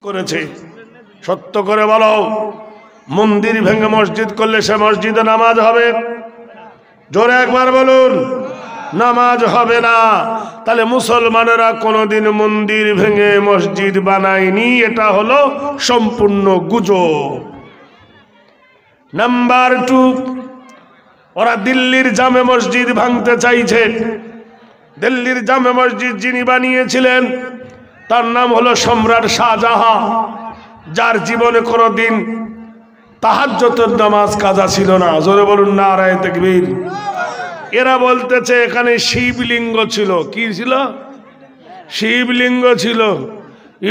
করেছে। সত্য করে বলো, মন্দির ভেঙে মসজিদ করলে সে মসজিদে নামাজ হবে? জোরে একবার বলুন, নামাজ হবে না। তাহলে মুসলমানেরা কোনোদিন মন্দির ভেঙে মসজিদ বানায়নি, এটা হলো সম্পূর্ণ গুজব। নাম্বার 2, ওরা দিল্লির জামে মসজিদ ভাঙতে চাইছে। দিল্লির জামে মসজিদ যিনি বানিয়েছিলেন তার নাম হলো সম্রাট শাহজাহান, যার জীবনে কোনোদিন তাহাজ্জুদের নামাজ কাজা ছিল না। জোরে বলুন নারায়ে তাকবীর। এরা বলতেছে এখানে শিবলিঙ্গ ছিল। কি ছিল? শিবলিঙ্গ ছিল।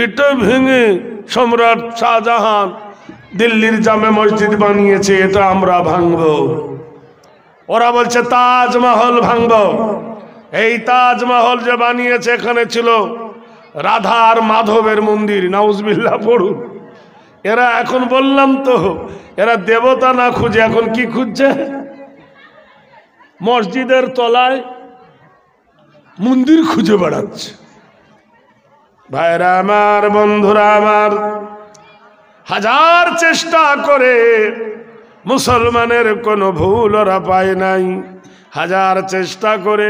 এটা ভেঙে সম্রাট শাহজাহান দিল্লির জামে মসজিদ বানিয়েছে, এটা আমরা ভাঙব। ওরা বলছে তাজমহল ভাঙব। এই তাজমহল যে বানিয়েছে এখানে ছিল রাধা আর মাধবের মন্দির। নাউজুবিল্লাহ পড়ুন। এরা এখন বললাম তো, এরা দেবতা না খুঁজে এখন কি খুঁজছে? মসজিদের তলায় মন্দির খুঁজে বেড়াচ্ছে। ভাইরা আমার, বন্ধুরা আমার, হাজার চেষ্টা করে মুসলমানের কোনো ভুল ওরা পায় নাই। হাজার চেষ্টা করে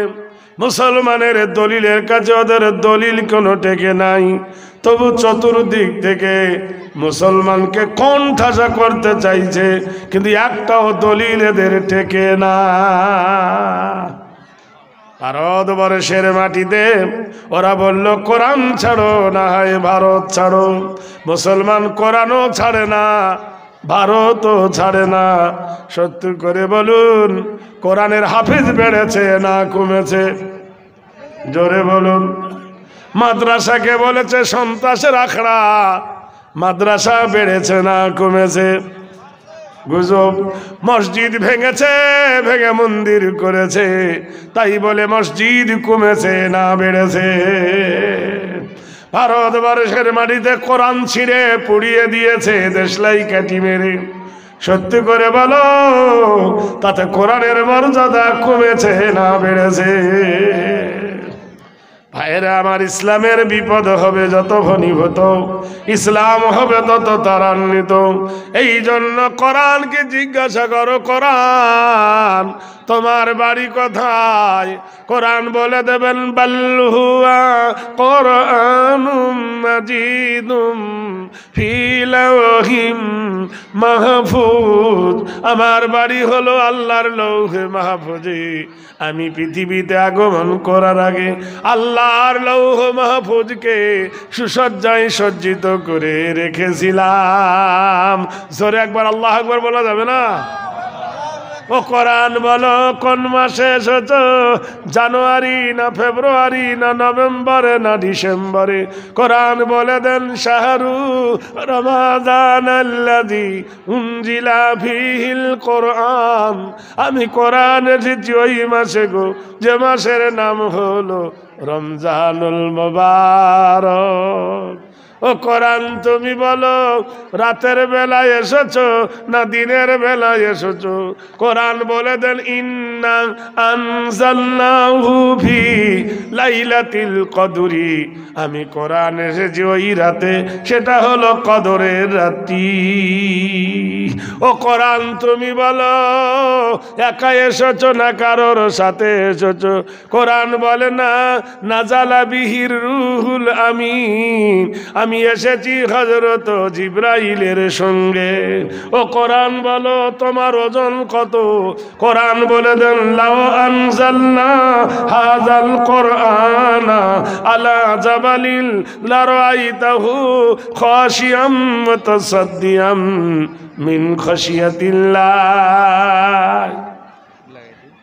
মুসলমানের দলিলের কাছে ওদের দলিল কোনো টেকে নাই। তবু চতুর্দিক থেকে মুসলমানকে কোণঠাসা করতে চাইছে, কিন্তু একটাও দলিল এদের টেকে না। ভারতবর্ষের মাটিতে ওরা বলল কোরআন ছাড়ো, না হয় ভারত ছাড়ো। মুসলমান কোরআনও ছাড়ে না, ভারতও ছাড়ে না। সত্য করে বলুন, কোরআনের হাফেজ বেড়েছে না কমেছে? জোরে বলুন। মাদ্রাসাকে বলেছে সন্ত্রাসের আখড়া, মাদ্রাসা বেড়েছে না কমেছে? গুজব। মসজিদ ভেঙেছে, ভেঙে মন্দির করেছে, তাই বলে মসজিদ কমেছে না বেড়েছে? ভারতবর্ষের মাটিতে কোরআন ছিঁড়ে পুড়িয়ে দিয়েছে দেশলাই কাঠি মেরে। সত্যি করে বলো, তাতে কোরআনের মর্যাদা কমেছে না বেড়েছে? ভাইরা আমার, ইসলামের বিপদ হবে যত ঘনীভূত, ইসলাম হবে তত ত্বরান্বিত। এই জন্য কোরআনকে জিজ্ঞাসা করো, কোরআন তোমার বাড়ি কোথায়? কোরআন বলে দেবেন বাল হুয়া কোরআনুম মাজিদুম ফি লাওহিম মাহফুজ। আমার বাড়ি হলো আল্লাহর লৌহে মাহফুজে। আমি পৃথিবীতে আগমন করার আগে আল্লাহর লৌহ মাহফুজকে সুসজ্জায় সজ্জিত করে রেখেছিলাম। জোরে একবার আল্লাহু আকবার বলা যাবে না? ও কোরআন বলো, কোন মাসে এসেছো? জানুয়ারি না ফেব্রুয়ারি না নভেম্বরে না ডিসেম্বরে? কোরআন বলে দেন শাহরু রমাদান আল্লাযী উনজিলা ফীহিল কোরআন। আমি কোরআন এসেছি ওই মাসে গো, যে মাসের নাম হলো রমজানুল মুবারক। ও কোরআন তুমি বলো, রাতের বেলায় এসেছো না দিনের বেলায় এসেছো? কোরআন বলে দেন ইন্না আনজালনাহু ফি লাইলাতিল কদরি। আমি কোরআন এসেছি ওই রাতে, সেটা হলো কদরের রাতি। ও কোরআন তুমি বলো, একা এসেছো না কারোর সাথে এসেছো? কোরআন বলে না নাজালা বিহির রুহুল আমিন। আমি এসেছি হযরত জিবরাইলের সঙ্গে। ও কোরআন বলো, তোমার ওজন কত? কোরআন বলে দেন লাউ আনজালনা হাযাল কোরআনা আলা জাবালিন লারাআইতাহু খাশিয়াম মুতাসাদ্দিয়াম মিন খাশিয়াতিল্লাহ।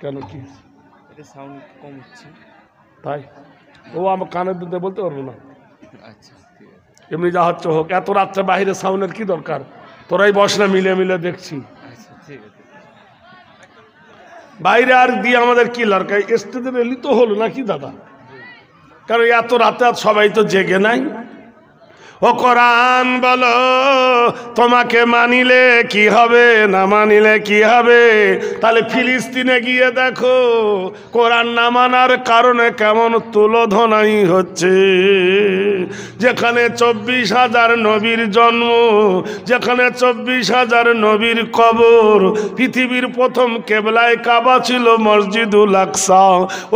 কেন কি এটা সাউন্ড কম হচ্ছে? তাই ও আমার কানের দিতে বলতে পারবো না। আচ্ছা, এমনি যা হচ্ছে হোক। এত রাত্রে বাইরে সাউন্ডের কি দরকার? তোরাই বস না, মিলে মিলে দেখছি। বাইরে আর দিয়ে আমাদের কি দরকার? স্টেজে এলি তো হলো নাকি দাদা? কারণ এত রাতে আর সবাই তো জেগে নাই। ও কোরআন বলো তোমাকে মানিলে কি হবে, না মানিলে কি হবে? তাহলে ফিলিস্তিনে গিয়ে দেখো কোরআন না মানার কারণে কেমন তুলোধনাই হচ্ছে। যেখানে 24,000 নবীর জন্ম, যেখানে 24,000 নবীর কবর, পৃথিবীর প্রথম কেবলায় কাবা ছিল মসজিদুল আকসা,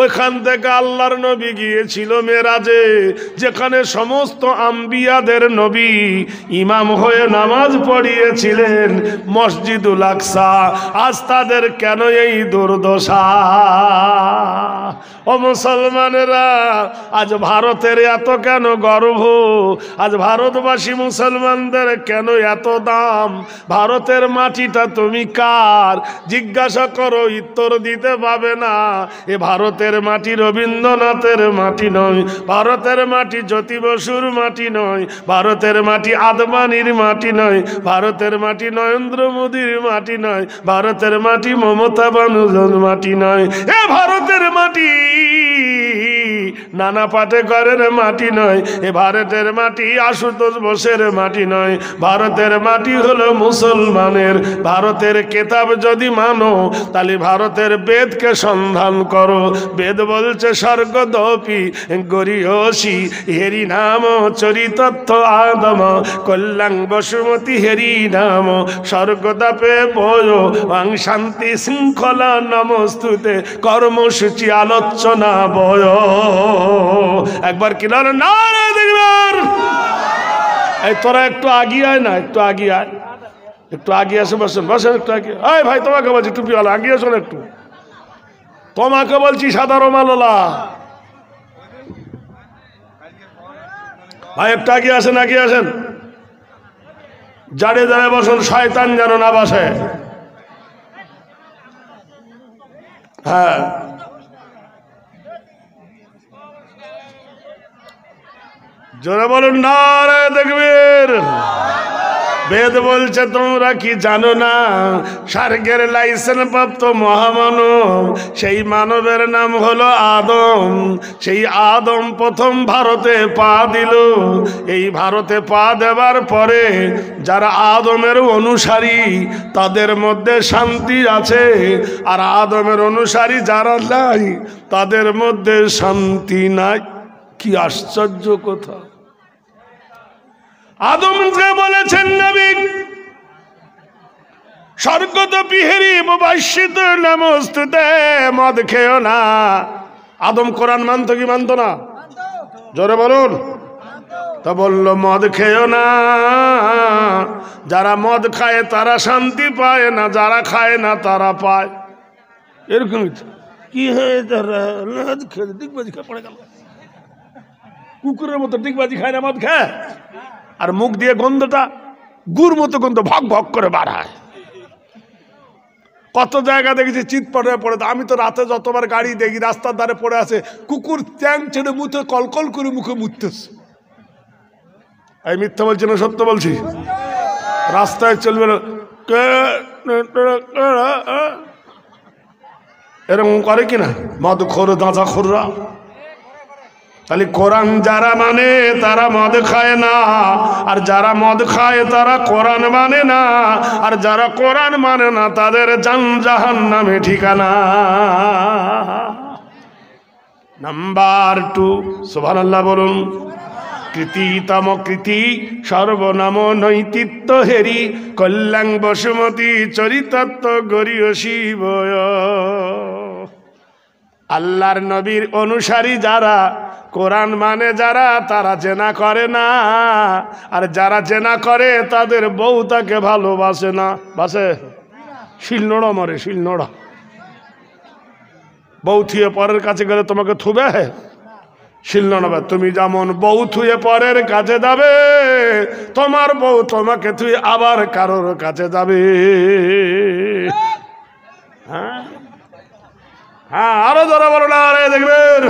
ওইখান থেকে আল্লাহর নবী গিয়েছিল মেরাজে, যেখানে সমস্ত আম্বিয়াদের নবী ইমাম হয়ে নামাজ পড়িয়েছিলেন মসজিদুল আকসা। আজ তাদের কেন এই দুর্দশা? ও মুসলমানেরা, আজ ভারতের এত কেন গর্ব? আজ ভারতবাসী মুসলমানদের কেন এত দাম? ভারতের মাটিটা তুমি কার? জিজ্ঞাসা করো, উত্তর দিতে পাবে না। এ ভারতের মাটি রবীন্দ্রনাথের মাটি নয়, ভারতের মাটি জ্যোতি বসুর মাটি নয়, ভারতের মাটি আদবানির মাটি নয়, ভারতের মাটি নরেন্দ্র মোদীর মাটি নয়, ভারতের মাটি মমতা বানুজের মাটি নয়। এ ভারতের মাটি নানা পাটেকরের মাটি নয়, এ ভারতের মাটি আশুতোষ বোসের মাটি নয়, ভারতের মাটি হলো মুসলমানের। ভারতের কেতাব যদি মানো তাহলে ভারতের বেদকে সন্ধান করো। বেদ বলছে স্বর্গদপি গরিয়সী হেরি নাম চরিতত্থ আদম কল্যাণ বসুমতী হেরি নাম স্বর্গদাপে বয় শান্তি শৃঙ্খলা নমস্তুতে কর্মসূচি আলোচনা বয়। একবার কি না দেখবার? এই তোরা একটু আগিয়ে আয় না, একটু আগিয়ে আয়, একটু আগিয়ে আসে, বসেন বসেন, একটু আগিয়ে। এই ভাই তোমাকে বলছি টুপিওয়ালা, আগিয়ে আসুন একটু। তোমাকে বলছি সাধারণ মাললা ভাই, একটু আগিয়ে আসেন, আগিয়ে আসেন। জাড়ে জাড়ে বসুন, শয়তান যেন না বসে। হ্যাঁ, জোরে বলুন নারে তাকবীর। বেদ বলছে তোমরা কি জানো না, স্বর্গের লাইসেন্স প্রাপ্ত মহামানব সেই মানবের নাম হলো আদম। সেই আদম প্রথম ভারতে পা দিল। এই ভারতে পা দেওয়ার পরে যারা আদমের অনুসারী তাদের মধ্যে শান্তি আছে, আর আদমের অনুসারী যারা নাই তাদের মধ্যে শান্তি নাই। কি আশ্চর্য কথা! আদমকে বলেছেন নবী স্বর্গদপি হেরি বাস্যিত নমস্তুতে, মদ খেও না। আদম কোরআন মানতো কি মানতো না? জোরে বলুন। তা বললো মদ খেও না। যারা মদ খায় তারা শান্তি পায় না, যারা খায় না তারা পায়। এরকম কি হয়ে পড়ে গেল, কুকুরের মতো ডিগবাজি খায় না, মদ খায়, আর মুখ দিয়ে গন্ধটা গুড় মতো গন্ধ ভক ভক করে বাড়ায়। কত জায়গা দেখেছি চিৎ পড়ে পড়ে। আমি তো রাতে যতবার গাড়ি দেখি রাস্তার ধারে পড়ে আছে, কুকুর চ্যাং ছেড়ে মুখে কলকল করে মুখে মুততেছে। এই মিথ্যা বলছি না সত্য বলছি? রাস্তায় চলবে না, এরকম করে কিনা মদ খোর দাঁচা খোররা। তাহলে কোরআন যারা মানে তারা মদ খায় না, আর যারা মদ খায় তারা কোরআন মানে না, আর যারা কোরআন মানে না তাদের জাহান্নামে ঠিকানা। নাম্বার 2, সুবহানাল্লাহ বলুন। কৃতিতম কৃতি সর্বনাম নৈতিত্য হেরি কল্যাণ বসুমতী চরিতত্ব গরিয়সী বয়। আল্লাহর নবীর অনুসারী যারা, কোরআন মানে যারা, তারা জেনা করে না, আর যারা জেনা করে তাদের বউ তাকে ভালোবাসে না। বাসে শিলনোড়া মরে, শিলনোড়া। বউ থুয়ে পরের কাছে গেলে তোমাকে থুবে? শিলনোড়া। তুমি যেমন বউ থুয়ে পরের কাছে যাবে, তোমার বউ তোমাকে থুয়ে আবার কারোর কাছে যাবে। হ্যাঁ হ্যাঁ, আরো যারা বলো না রে দেখবেন।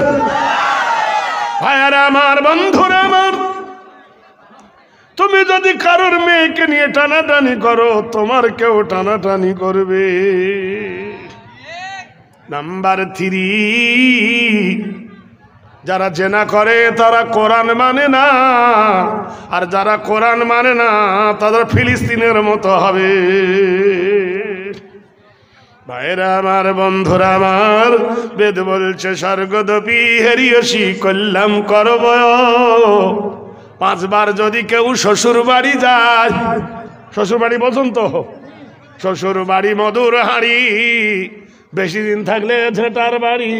ভাইয়ারা আমার, বন্ধুরা আমার, তুমি যদি কারোর মেয়েকে নিয়ে টানাটানি করো তোমার কেউ টানাটানি করবে। নাম্বার 3, যারা জেনা করে তারা কোরআন মানে না, আর যারা কোরআন মানে না তাদের ফিলিস্তিনের মতো হবে। ভাইরা আমার, বন্ধুরা আমার, বেদ বলছে স্বর্গদপি হেরিয়সি কল্যাণ করব। 5 বার যদি কেউ শ্বশুর বাড়ি যায়, শ্বশুর বাড়ি বোঝুন তো, শ্বশুর বাড়ি মধুর হাঁড়ি, বেশি দিন থাকলে ঝেঁটার বাড়ি।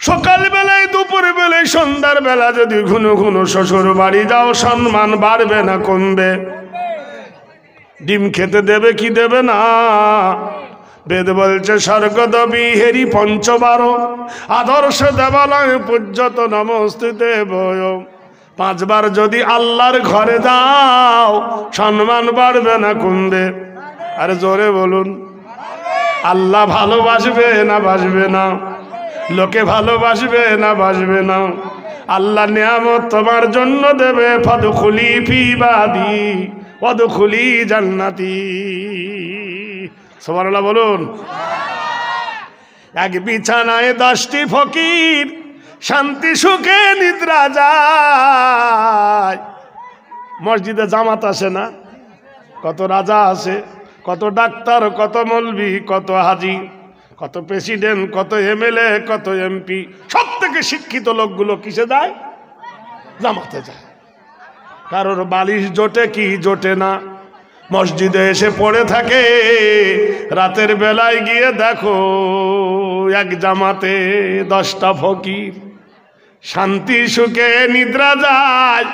সকাল বেলায়, দুপুর বেলায়, সন্ধ্যার বেলা যদি ঘুনো ঘুনো শ্বশুর বাড়ি যাও, সম্মান বাড়বে না কমবে? ডিম খেতে দেবে কি দেবে না? বেদ বলছে স্বর্গদবি হেরি 5 আদর্শ দেবালয় পূজ্যত নমস্তুতে বয়। 5 বার যদি আল্লাহর ঘরে যাও, সম্মান বাড়বে না কমবে? আরে জোরে বলুন, আল্লাহ ভালোবাসবে না বাসবে না? লোকে ভালোবাসবে না বাসবে না? আল্লাহ নিয়ামত তোমার জন্য দেবে। ফাদখুলি ফি ইবাদি ওয়াদখুলি জান্নাতি। সুবহানাল্লাহ বলুন। এক বিছানায় 10টি ফকির শান্তি সুখে নিদ্রা যায়। মসজিদে জামাত আসে না? কত রাজা আসে, কত ডাক্তার, কত মৌলবি, কত হাজি, কত প্রেসিডেন্ট, কত এমএলএ, কত এমপি। সব থেকে শিক্ষিত লোকগুলো কিসে যায়? জামাতে যায়। কারোর বালিশ জোটে কি জোটে না, মসজিদে এসে পড়ে থাকে। রাতের বেলায় গিয়ে দেখো এক জামাতে 10টা ফকির শান্তি সুখে নিদ্রা যায়।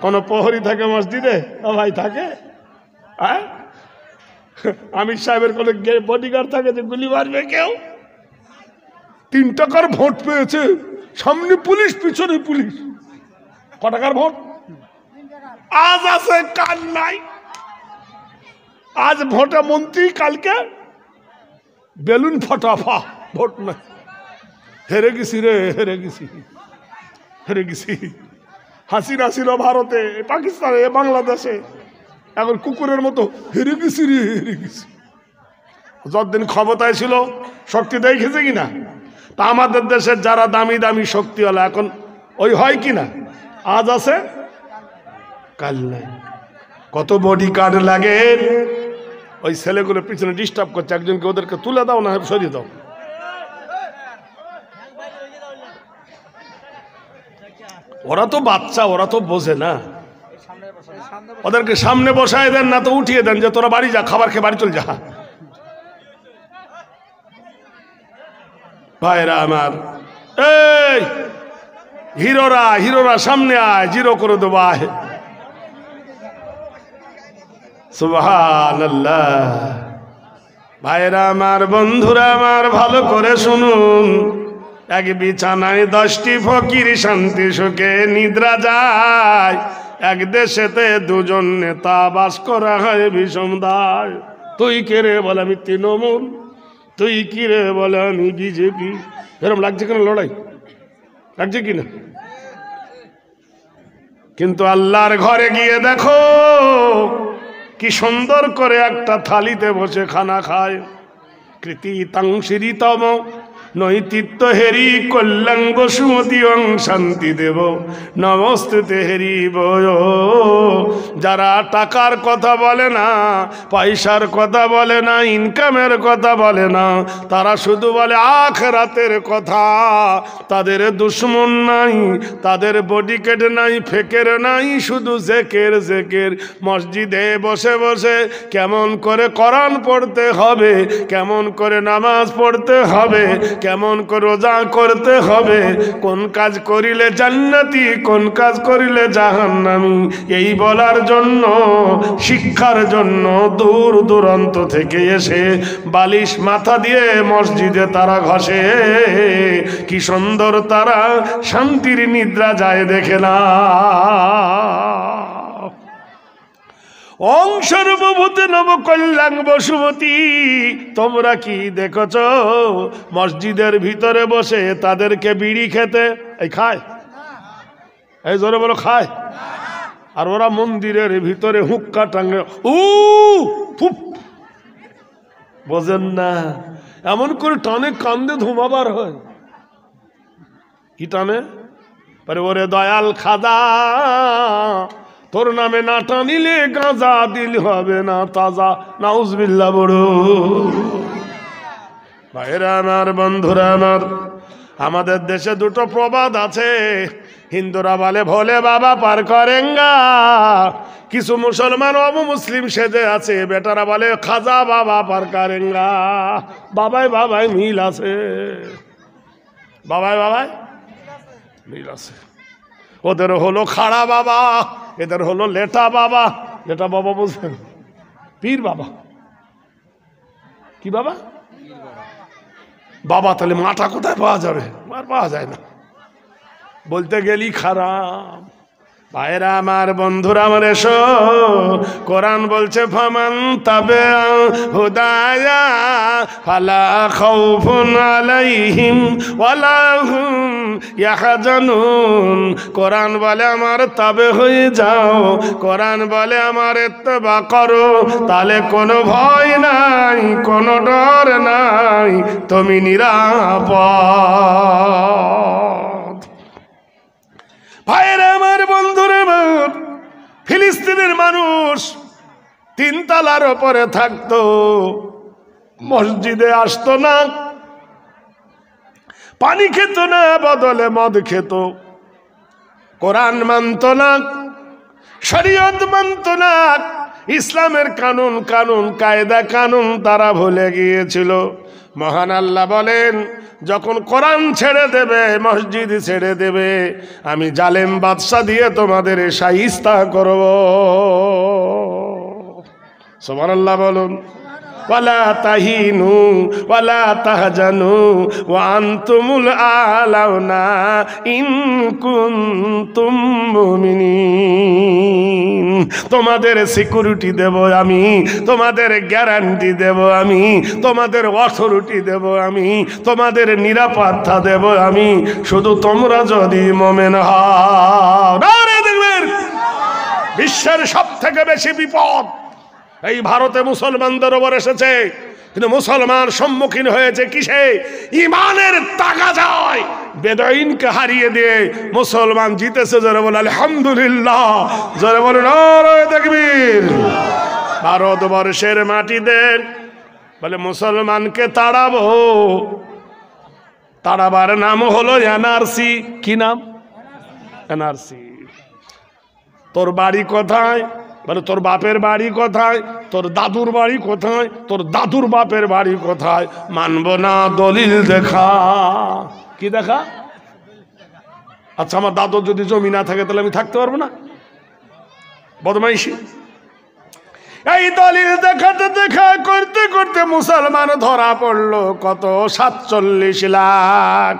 কোন প্রহরী থাকে মসজিদে? ও ভাই থাকে? হ্যাঁ, আমির সাহেবের কোন বডিগার্ড থাকে যে গুলি মারবে কেউ? 3 টাকার ভোট পেয়েছে, সামনে পুলিশ পিছনে পুলিশ। ক টাকার ভোট? আজ আছে কাল নাই। আজ ভোটে মন্ত্রী, কালকে বেলুন ফটাফা, ভোট নাই। হেরে গেছি রে, হেরে গেছি, হেরে গেছি। হাসিনা ছিল ভারতে, পাকিস্তানে, বাংলাদেশে, এখন কুকুরের মতো হেরে গেছি রে, হেরে গেছি। যতদিন ক্ষমতায় ছিল শক্তি দেখেছে কিনা? তা আমাদের দেশের যারা দামি দামি শক্তিওয়ালা এখন ওই হয় কিনা? আজ আছে কাল নাই। কত বডি গার্ড লাগে। ওই ছেলেগুলো পিছনে ডিস্টার্ব করছে, একজনকে ওদেরকে তুলে দাও না সরিয়ে দাও। ওরা তো বাচ্চা, ওরা তো বোঝে না। ওদেরকে সামনে বসায় দেন, না তো উঠিয়ে দেন যে তোরা বাড়ি যা, খাবার খেয়ে বাড়ি চল যা। ভাইরা আমার, এই হিরোরা, হিরোরা সামনে আয়, জিরো করে দেবো আয়। সুবহানাল্লাহ। ভাইরা আমার, বন্ধুরা আমার, ভালো করে শুনুন। এক বিছানায় 10টি ফকির শান্তি সুখে নিদ্রা যায়। এক দেশেতে 2জন নেতা বাস করা হয় বিষম দায়। তুই কে রে বলে আমি তৃণমূল, তুই কি রে বলে আমি বিজেপি। এরকম লাগছে কেন? লড়াই লাগছে কিনা? কিন্তু আল্লাহর ঘরে গিয়ে দেখো কি সুন্দর করে একটা থালিতে বসে খানা খায়। কৃতি তাংশিরিতম নৈতিত্য হেরি কল্যাণ বসুমতি অং শান্তি দেব নমস্তুতে হেরি বয়। যারা টাকার কথা বলে না, পয়সার কথা বলে না, ইনকামের কথা বলে না, তারা শুধু বলে আখিরাতের কথা। তাদের দুশ্মন নাই, তাদের বডিকেট নাই, ফেকের নাই, শুধু জেকের জেকের। মসজিদে বসে বসে কেমন করে কোরআন পড়তে হবে, কেমন করে নামাজ পড়তে হবে, কেমন করে রোজা করতে হবে, কোন কাজ করিলে জান্নাতি, কোন কাজ করিলে জাহান্নামী, এই বলার জন্য, শিক্ষার জন্য দূর দূরান্ত থেকে এসে বালিশ মাথা দিয়ে মসজিদে তারা ঘষে। কি সুন্দর তারা শান্তির নিদ্রা যায় দেখে না। ওং সর্বভূতে নব কল্যাণ বসুমতী। তোমরা কি দেখছ মসজিদের ভিতরে বসে তাদেরকে বিড়ি খেতে? এই খায়, এই জোরে বলো খায়। আর ওরা মন্দিরের ভিতরে হুক্কা টাঙ্গে বোঝেন না, এমন করে টানে কান্দে ধুমাবার হয়। কি টানে? পরে ওরে দয়াল খাজা, তোর নামে না টানিলে গাঁজা দিল হবে না তাজা। নাউজুবিল্লাহ বড়। ভাইরা আমার, বন্ধুরা আমার, আমাদের দেশে দুটো প্রবাদ আছে। হিন্দুরা বলে ভোলে বাবা পার করেঙ্গা, কিছু মুসলমান মুসলিম সেজে আছে, বেটারা বলে খাজা বাবা পার করেঙ্গা। বাবাই বাবাই মিল আছে, বাবাই বাবাই মিল আছে। ওদের হলো খাড়া বাবা, এদের হলো লেটা বাবা। লেটা বাবা বুঝলেন? পীর বাবা। কি বাবা? বাবা। তাহলে মাটা কোথায় পাওয়া যাবে? আর পাওয়া যায় না, বলতে গেলি খারাপ। ভাইরা আমার, বন্ধুরা আমার, এসো। কোরআন বলছে ফামান তাবে হুদায়া ফালা খাউফুন আলাইহিম ওয়ালা হুম ইয়াহজানুন। কোরআন বলে আমার তাবে হয়ে যাও, কোরআন বলে আমার ইত্তেবা করো, তাহলে কোনো ভয় নাই, কোনো ডর নাই, তুমি নিরাপদ। ভাইরা আমার, বন্ধুরা আমার, ফিলিস্তিনের মানুষ 3 তলার উপরে থাকতো, মসজিদে আসতো না, পানি খেত না, বদলে মদ খেত, কোরআন মানত না, শরীয়ত মানত না, ইসলামের কানুন কায়দা কানুন তারা ভুলে গিয়েছিল। মহান আল্লাহ বলেন, যখন কোরআন ছেড়ে দেবে, মসজিদ ছেড়ে দেবে, আমি জালেম বাদশা দিয়ে তোমাদের শাইস্তা করব। সুবহানাল্লাহ বলুন। ওয়ালা তাহিনু ওয়ালা তাহজানু ওয়া আনতুমুল আলাউনা ইন কুনতুম মুমিনিন। তোমাদের সিকিউরিটি দেব আমি, তোমাদের গ্যারান্টি দেব আমি, তোমাদের অথরিটি দেব আমি, তোমাদের নিরাপত্তা দেব আমি, শুধু তোমরা যদি মুমিন হও। দেখবেন বিশ্বের সবথেকে বেশি বিপদ এই ভারতে মুসলমানদের ওপর এসেছে, কিন্তু মুসলমান সম্মুখীন হয়েছে কিসে? ইমানের তাগাদায় বেদঈনকে হারিয়ে দিয়ে মুসলমান জিতেছে। জোরে বলে আলহামদুলিল্লাহ, জোরে বলে নারায়ে তাকবীর। ভারতবর্ষের মাটিতে বলে মুসলমানকে তাড়াবো, তাড়াবার নাম হলো এনআরসি। কি নাম? এনআরসি। তোর বাড়ি কোথায়? বলে তোর বাপের বাড়ি কোথায়? তোর দাদুর বাড়ি কোথায়? তোর দাদুর বাপের বাড়ি কোথায়? মানব না, দলিল দেখা। কি দেখা? আচ্ছা, আমার দাদুর যদি জমি না থাকে তাহলে আমি থাকতে পারবো না? বদমাইশি। এই দলিল দেখাতে দেখা করতে করতে মুসলমান ধরা পড়লো কত? 47 লাখ।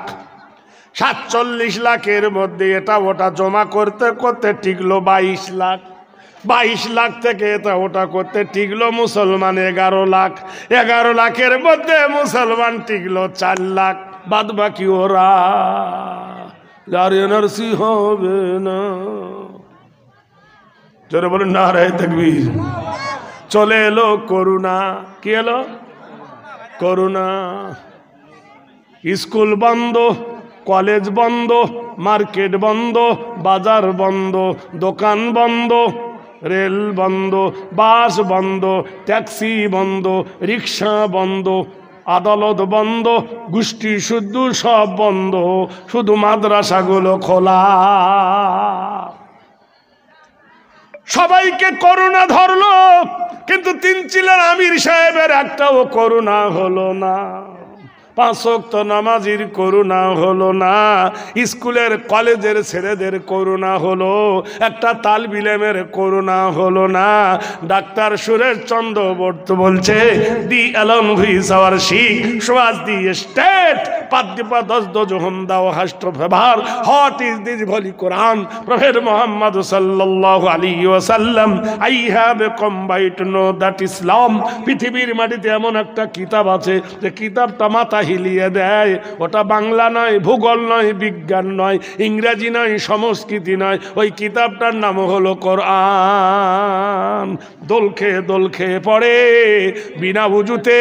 47 লাখের মধ্যে এটা ওটা জমা করতে করতে টিকলো 22 লাখ। 22 লাখ থেকে এটা ওটা করতে টিকলো মুসলমান 11 লাখ। 11 লাখের মধ্যে মুসলমান টিকলো 4 লাখ। বাদ বাকি ওরা এনআরসি হবে না। জোরে বলুন নারায়ে তাকবীর। চলে এলো করোনা। কি এলো? করোনা। স্কুল বন্ধ, কলেজ বন্ধ, মার্কেট বন্ধ, বাজার বন্ধ, দোকান বন্ধ, রেল বন্ধ, বাস বন্ধ, ট্যাক্সি বন্ধ, রিক্সা বন্ধ, আদালত বন্ধ, গোষ্ঠী শুদ্ধ সব বন্ধ, শুধু মাদ্রাসাগুলো খোলা। সবাইকে করোনা ধরলো, কিন্তু 3 চিলার আমির সাহেবের একটাও করোনা হলো না। 5 ওয়াক্ত নামাজির করোনা হলো না। স্কুলের কলেজের ছেলেদের করোনা হলো, একটা তালবিলেমের করোনা হলো না। ডাক্তার সুরেশ চন্দ্রবর্ত বলছে, দি অ্যালন হুইজ আওয়ার শিক ওয়াজ দি স্টেট পাদ্যপাদস দোজহম দাও হাস্ট ফেভার হট ইজ দিস ভলি কোরআন প্রফেট মুহাম্মদ সাল্লাল্লাহু আলাইহি ওয়াসাল্লাম I have combined know that Islam. পৃথিবীর মাটিতে এমন একটা কিতাব আছে যে কিতাবটা মাথা হিলিয়ে দেয়। ওটা বাংলা নয়, ভূগোল নয়, বিজ্ঞান নয়, ইংরেজি নয়, সংস্কৃতি নয়, ওই কিতাবটার নাম হলো কোরআন। দোল খেয়ে পড়ে বিনা উজুতে,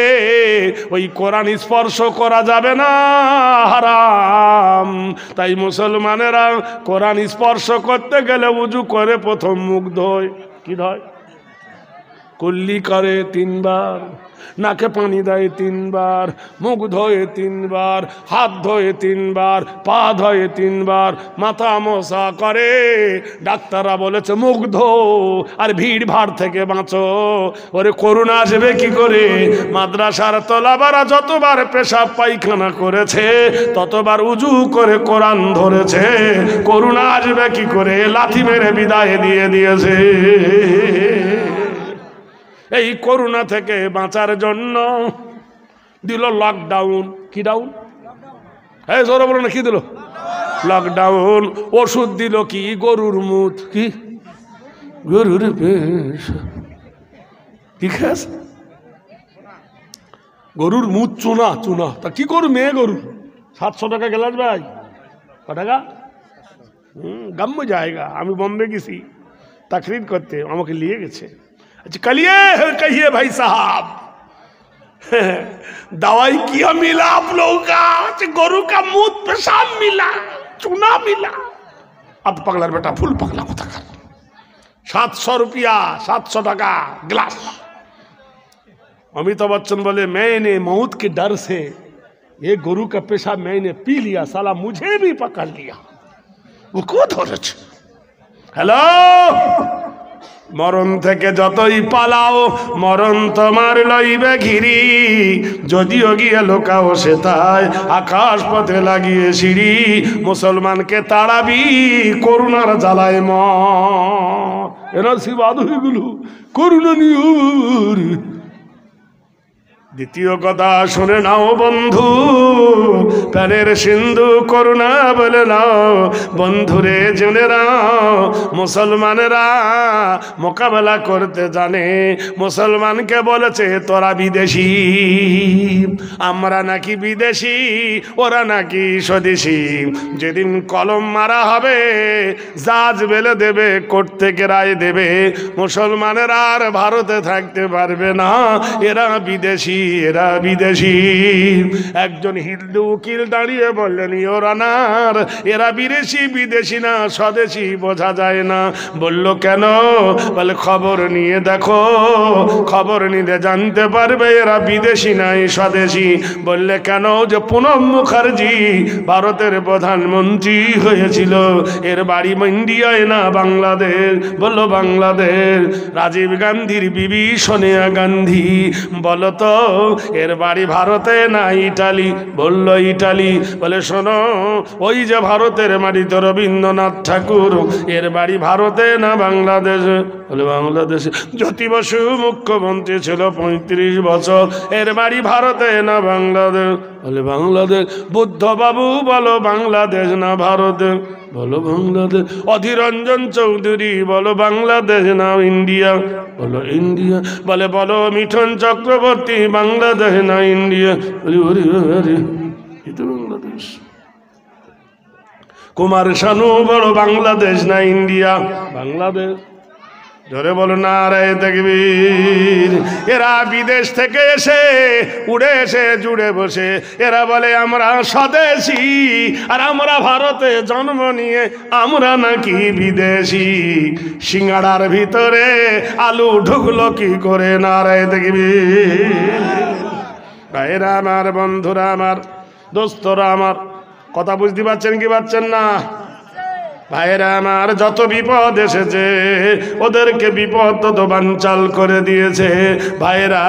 ওই কোরআন স্পর্শ করা যাবে না, হারাম। তাই মুসলমানেরা কোরআন স্পর্শ করতে গেলে উজু করে প্রথম মুখ ধোয়। কি ধোয়? কুল্লি করে 3 বার, নাকে পানি দেয় 3 বার, মুখ ধোয়ে 3 বার, হাত ধোয়ে 3 বার, পা ধোয়ে 3 বার, মাথা মোছা করে। ডাক্তাররা বলেছে মুখ ধো আর ভিড় ভাড় থেকে বাঁচো। ওরে করুণা আসবে কি করে? মাদ্রাসার তলাবারা যতবার পেশাব পায়খানা করেছে ততবার উজু করে কোরআন ধরেছে। করুণা আসবে কি করে? লাথি মেরে বিদায় দিয়ে দিয়েছে। এই করোনা থেকে বাঁচার জন্য দিল লকডাউন। কি ডাউন? হ্যাঁ জোরে বলো না, কি দিল? লকডাউন। ওষুধ দিল কি? গরুর মুত। কি? গরুর কি খাস? গরুর মুত, চুনা। চুনা তা কি করু? মেয়ে গরু 700 টাকা গ্লাস ভাই। ক টাকা? গাম্য জায়গা। আমি বম্বে গেছি তাকরির করতে, আমাকে নিয়ে গেছে। अच्छा कहिए भाई साहब, दवाई क्या मिला आप लोगों का? गोरु का मूत पेशाब मिला, चूना मिला। अब पगलार बेटा फुल पगला को कर 700 रुपया, 700 टका ग्लास। अमिताभ बच्चन बोले मैंने मौत के डर से ये गोरु का पेशाब मैंने पी लिया, साला मुझे भी पकड़ लिया। वो कौन हो रहा? हेलो, মরণ থেকে যতই পালাও মরণ তোমার লইবে ঘিরি, যদিও গিয়ে লোকাও সে তাই আকাশ পথে লাগিয়ে সিঁড়ি। মুসলমানকে তাড়াবি করুণার জ্বালায় মর। এনআরসি বাদ হয়ে গেল করুণা নিয়ে। দ্বিতীয় কথা শুনে নাও বন্ধু, প্রাণের সিন্ধু করুণা বলে নাও বন্ধুরে, জেনে নাও মুসলমানেরা মোকাবেলা করতে জানে। মুসলমানকে বলেছে তোরা বিদেশি, আমরা নাকি বিদেশি, ওরা নাকি স্বদেশি। যেদিন কলম মারা হবে জাজ বেলে দেবে, কোর্ট থেকে রায় দেবে, মুসলমানেরা আর ভারতে থাকতে পারবে না, এরা বিদেশি, এরা বিদেশি। একজন হিন্দু উকিল দাঁড়িয়ে বললেন ইওর অনার, এরা বিদেশি, বিদেশি না স্বদেশি বোঝা যায় না। বলল কেন? বলে খবর নিয়ে দেখো, খবর নিলে জানতে পারবে এরা বিদেশি নাই স্বদেশি। বললে কেন? যে প্রণব মুখার্জি ভারতের প্রধানমন্ত্রী হয়েছিল, এর বাড়ি ইন্ডিয়ায় না বাংলাদেশ। বলল বাংলাদেশ। রাজীব গান্ধীর বিবি সোনিয়া গান্ধী, বলো তো এর বাড়ি ভারতে না ইটালি? বলল ইটালি। বলে শোনো, ওই যে ভারতের মাটিতে রবীন্দ্রনাথ ঠাকুর, এর বাড়ি ভারতে না বাংলাদেশে? বলে বাংলাদেশে। জ্যোতি বসু মুখ্যমন্ত্রী ছিল 35 বছর, এর বাড়ি ভারতে না বাংলাদেশ? বলে বাংলাদেশ। বুদ্ধ বাবু বলো বাংলাদেশ না ভারতে? বলো বাংলাদেশ। অধীর রঞ্জন চৌধুরী বলো বাংলাদেশ না ইন্ডিয়া? বলো ইন্ডিয়া। বলে বলো মিঠুন চক্রবর্তী বাংলাদেশ না ইন্ডিয়া? বলি ওরে এ তো বাংলাদেশ। কুমার শানু বলো বাংলাদেশ না ইন্ডিয়া? বাংলাদেশ। জোরে বলো নারায়ে তাকবীর। এরা বিদেশ থেকে এসে উড়ে এসে জুড়ে বসে এরা বলে আমরা স্বদেশি, আর আমরা ভারতে জন্ম নিয়ে আমরা নাকি বিদেশি। সিঙ্গাড়ার ভিতরে আলু ঢুকলো কি করে? নারায়ে তাকবীর। ভাইরা আমার, বন্ধুরা আমার, দোস্তরা আমার, কথা বুঝতে পারছেন কি পারছেন না? ভাইরা আমার, যত বিপদ এসেছে ওদেরকে বিপদ তত বানচাল করে দিয়েছে। ভাইরা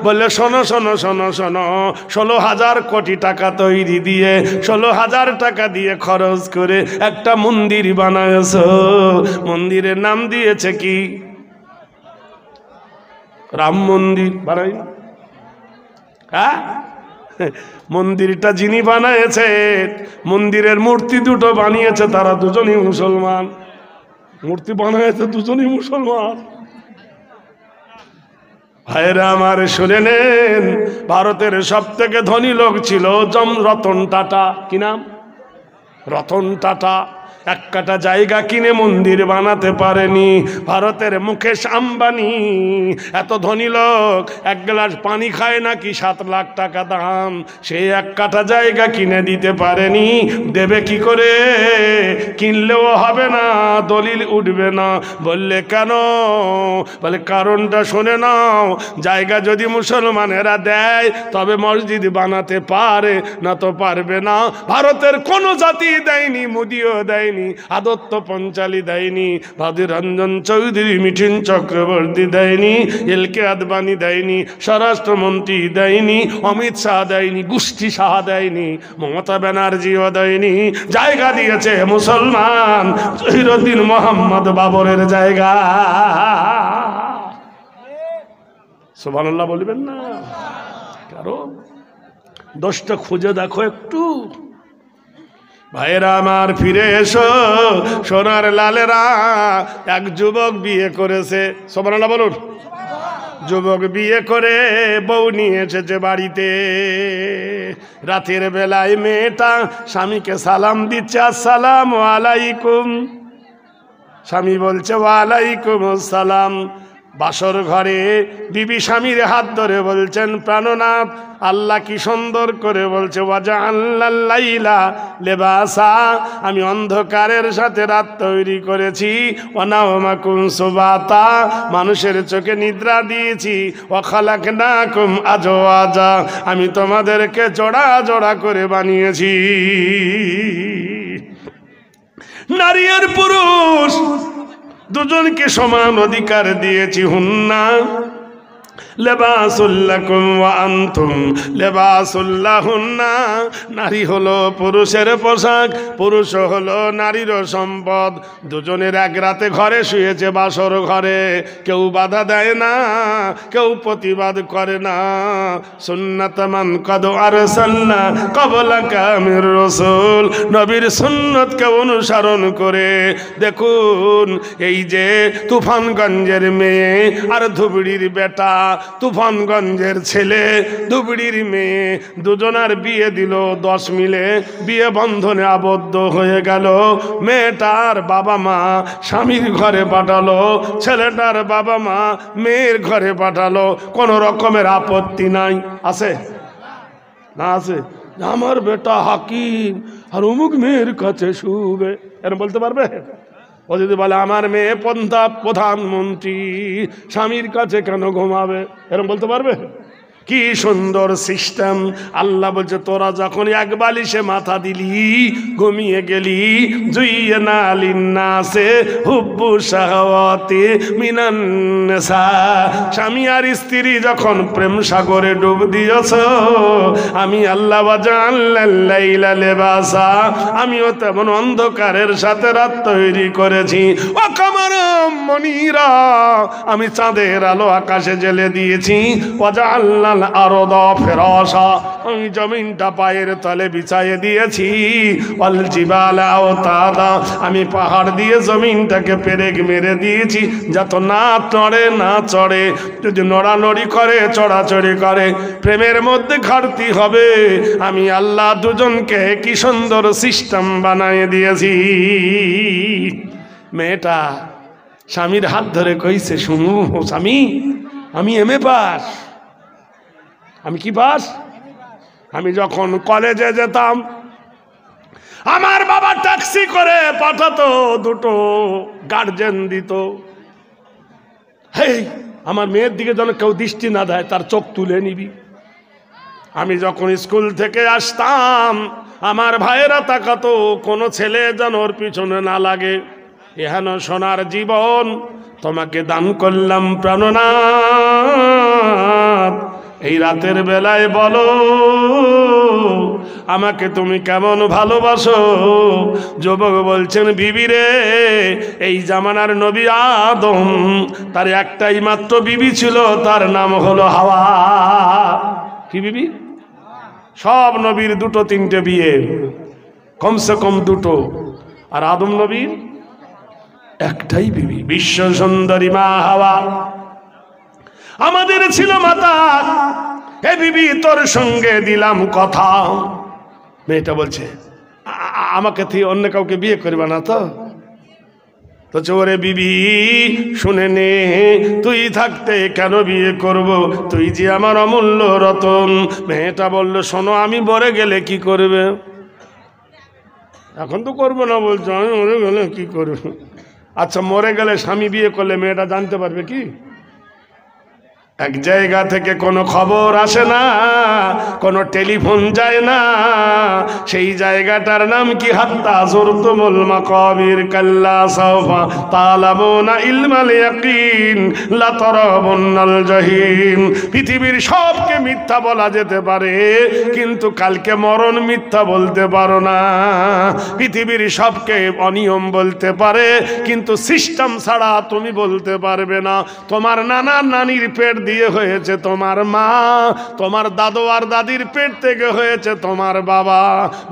বললে শোনো শোনো শোনো শোনো, 16,000 কোটি টাকা তৈরি দিয়ে 16,000 টাকা দিয়ে খরচ করে একটা মন্দির বানায়ছ। মন্দিরের নাম দিয়েছে কি? রাম মন্দির। বানাই? হ্যাঁ, মন্দিরটা যিনি বানিয়েছে, মন্দিরের মূর্তি দুটো বানিয়েছে তারা দুজনই মুসলমান। মূর্তি বানিয়েছে দুজনই মুসলমান। ভাইরা আমার শুনে নেন, ভারতের সব থেকে ধনী লোক ছিল রতন টাটা। কি নাম? রতন টাটা। এক কাটা জায়গা কিনে মন্দির বানাতে পারেনি। ভারতের মুকেশ আম্বানি এত ধনী লোক, এক গ্লাস পানি খায় নাকি 7 লাখ টাকা দাম, সে এক কাটা জায়গা কিনে দিতে পারেনি। দেবে কি করে? কিনলেও হবে না, দলিল উঠবে না। বললে কেন? বলে কারণটা শুনে নাও, জায়গা যদি মুসলমানেরা দেয় তবে মসজিদ বানাতে পারে, না তো পারবে না। ভারতের কোনো জাতি দেয়নি, মোদিও দেয়নি, আদত্ত পঞ্চালী দেয়নি, ভাদির রঞ্জন চৌধুরী, মিঠুন চক্রবর্তী দেয়নি, এলকে আদবানি দেয়নি, স্বরাষ্ট্রমন্ত্রী দেয়নি, অমিত শাহ দেয়নি, গোষ্ঠী শাহ দেয়নি, মমতা ব্যানার্জিও দেয়নি। জায়গা দিয়েছে মুসলমান, জহিরুদ্দিন মোহাম্মদ বাবরের জায়গা। সুবহানাল্লাহ বলবেন না? কারণ দোষটা খুঁজে দেখো একটু। ভাইরা আমার ফিরে এসো, সোনার লালেরা। এক যুবক বিয়ে করেছে, সুবহানাল্লাহ বলুন। যুবক বিয়ে করে বউ নিয়ে এসেছে বাড়িতে। রাতের বেলায় মেয়েটা স্বামীকে সালাম দিচ্ছে, আসসালামু আলাইকুম। স্বামী বলছে ওয়ালাইকুম আসসালাম। বাসর ঘরে বিবি স্বামীর হাত ধরে বলছেন, প্রাণনাথ আল্লাহ কি সুন্দর করে বলছে, ওয়াজআলাল লাইলা লিবাসা, আমি অন্ধকারের সাথে রাত তৈরি করেছি। ওয়ানাওমাকুম সুবাতা, মানুষের চোখে নিদ্রা দিয়েছি। ওয়া খালাকনাকুম আজওয়াজা, আমি তোমাদেরকে জোড়া জোড়া করে বানিয়েছি। নারী আর পুরুষ দুজনকে সমান অধিকার দিয়েছি। হুন্না লিবাসুল লাকুম ওয়া আনতুম লিবাসুল লাহুন্না, নারী হলো পুরুষের পোশাক, পুরুষ হলো নারীর সম্পদ। দুজনের এক রাতে ঘরে শুয়েছে, বাসর ঘরে। কেউ বাধা দেয় না, কেউ প্রতিবাদ করে না। সুন্নাত মান কদ আরসালনা ক্বাবলাকা মির রাসূল, নবীর সুন্নতকে অনুসরণ করে দেখুন। এই যে তুফানগঞ্জের মেয়ে আর ধুবড়ির বেটা, তুফানগঞ্জের ছেলে ধুবড়ির মেয়ে, দুজনার বিয়ে দিল 10 মিলে, বিয়ে বন্ধনে আবদ্ধ হয়ে গেল। মেয়েটার বাবা মা স্বামীর ঘরে পাঠালো, ছেলেটার বাবা মা মেয়ের ঘরে পাঠালো। কোনো রকমের আপত্তি নাই। আছে না? আছে। আমার বেটা হাকিম আর অমুক মেয়ের কাছে শুবে, এরকম বলতে পারবে? ও যদি বলে আমার মেয়ে প্রধানমন্ত্রী, স্বামীর কাছে কেন ঘুমাবে, এরকম বলতে পারবে? কি সুন্দর সিস্টেম। আল্লাহ বলছে, তোরা যখন এক বালিশে মাথা দিলি, ঘুমিয়ে গেলি, জুইয়্যিনা লিন্নাসে হুব্বু শাহাওয়াতি মিনান নিসা, স্বামী আর স্ত্রী যখন প্রেম সাগরে ডুব দিয়েছ, আমি আল্লাহ ওয়াজআলাল লাইলা লিবাসা, আমিও তেমন অন্ধকারের সাথে রাত তৈরি করেছি। ও কামারাম মনিরা, আমি চাঁদের আলো আকাশে জ্বেলে দিয়েছি। ওয়াজআলনা আরদা ফিরাশা, আমি জমিনটা পায়ের তলে বিছাইয়ে দিয়েছি। ওয়াল জিবালা আওতাদা, আমি পাহাড় দিয়ে জমিনটাকে পেরেক মেরে দিয়েছি, যত না নড়ে না চড়ে। যদি নড়ানড়ি করে, চড়াচড়ি করে, প্রেমের মধ্যে ঘাটতি হবে। আমি আল্লাহ দুজনকে কি সুন্দর সিস্টেম বানিয়ে দিয়েছি। মেয়েটা স্বামীর হাত ধরে কইছে, শুনু স্বামী, আমি এমএ পাস। আমি কি পাস? আমি যখন কলেজে যেতাম, আমার বাবা ট্যাক্সি করে পাঠাতো, 2টো গার্জেন দিত। হেই, আমার মেয়ের দিকে যেন কেউ দৃষ্টি না দেয়, তার চোখ তুলে নিবি। আমি যখন স্কুল থেকে আসতাম, আমার ভাইয়েরা তাকাতো, কোনো ছেলে যেন ওর পিছনে না লাগে। এহেন সোনার জীবন তোমাকে দান করলাম প্রাণনাথ। এই রাতের বেলায় বলো, আমাকে তুমি কেমন ভালোবাসো? যুবক বলছেন, বিবি রে, এই জামানার নবী আদম, তার একটাই মাত্র বিবি ছিল, তার নাম হলো হাওয়া। কি বিবি? সব নবীর 2-3টে বিয়ে, কমসে কম 2টো। আর আদম নবীর একটাই বিবি, বিশ্ব সুন্দরী মা হাওয়া। আমাদের ছিল মাতা, হে বিবি তোর সঙ্গে দিলাম কথা। মেয়েটা বলছে আমাকে তুই অন্য কাউকে বিয়ে করবে না তো? তো ওরে বিবি শুনে নে, তুই থাকতে কেন বিয়ে করব, তুই যে আমার অমূল্য রতন। মেয়েটা বলল শোনো, আমি মরে গেলে কি করবে? এখন তো করবো না বলছো, আমি মরে গেলে কি করবে? আচ্ছা মরে গেলে স্বামী বিয়ে করলে মেয়েটা জানতে পারবে কি? এক জায়গা থেকে কোনো খবর আসে না, কোনো টেলিফোন যায় না, সেই জায়গাটার নাম কি? হাত্তা যুরতুমুল মাকাবির কাল্লা সাওফা তা'লামুনা ইলমাল ইয়াকিন লা তারাবুন্নাল জাহিম। পৃথিবীর সবকে মিথ্যা বলা যেতে পারে, কিন্তু কালকে মরণ মিথ্যা বলতে পারো না। পৃথিবীর সবকে অনিয়ম বলতে পারে, কিন্তু সিস্টেম ছাড়া তুমি বলতে পারবে না। তোমার নানা নানির পেট দিয়ে হয়েছে তোমার মা, তোমার দাদু আর দাদির পেট থেকে হয়েছে তোমার বাবা।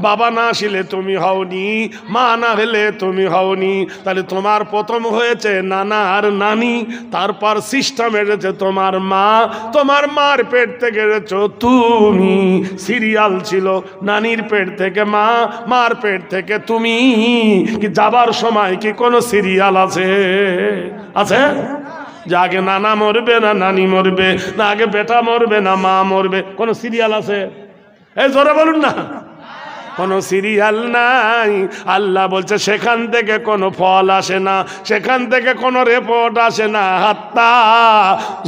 বাবা না আসলে তুমি হওনি, মা না হলে তুমি হওনি। তাহলে তোমার প্রথম হয়েছে নানা আর নানি, তারপর সিস্টেম এসেছে তোমার মা, তোমার মার পেট থেকে এসেছো তুমি। সিরিয়াল ছিল নানির পেট থেকে মা, মার পেট থেকে তুমি। কি যাবার সময় কি কোনো সিরিয়াল আছে? আছে? যে আগে নানা মরবে না নানি মরবে, না আগে বেটা মরবে না মা মরবে, কোন সিরিয়াল আছে? এই জোরে বলুন না, কোনো সিরিয়াল নাই। আল্লাহ বলছে সেখান থেকে কোনো ফল আসে না, সেখান থেকে কোনো রিপোর্ট আসে না। হাত্তা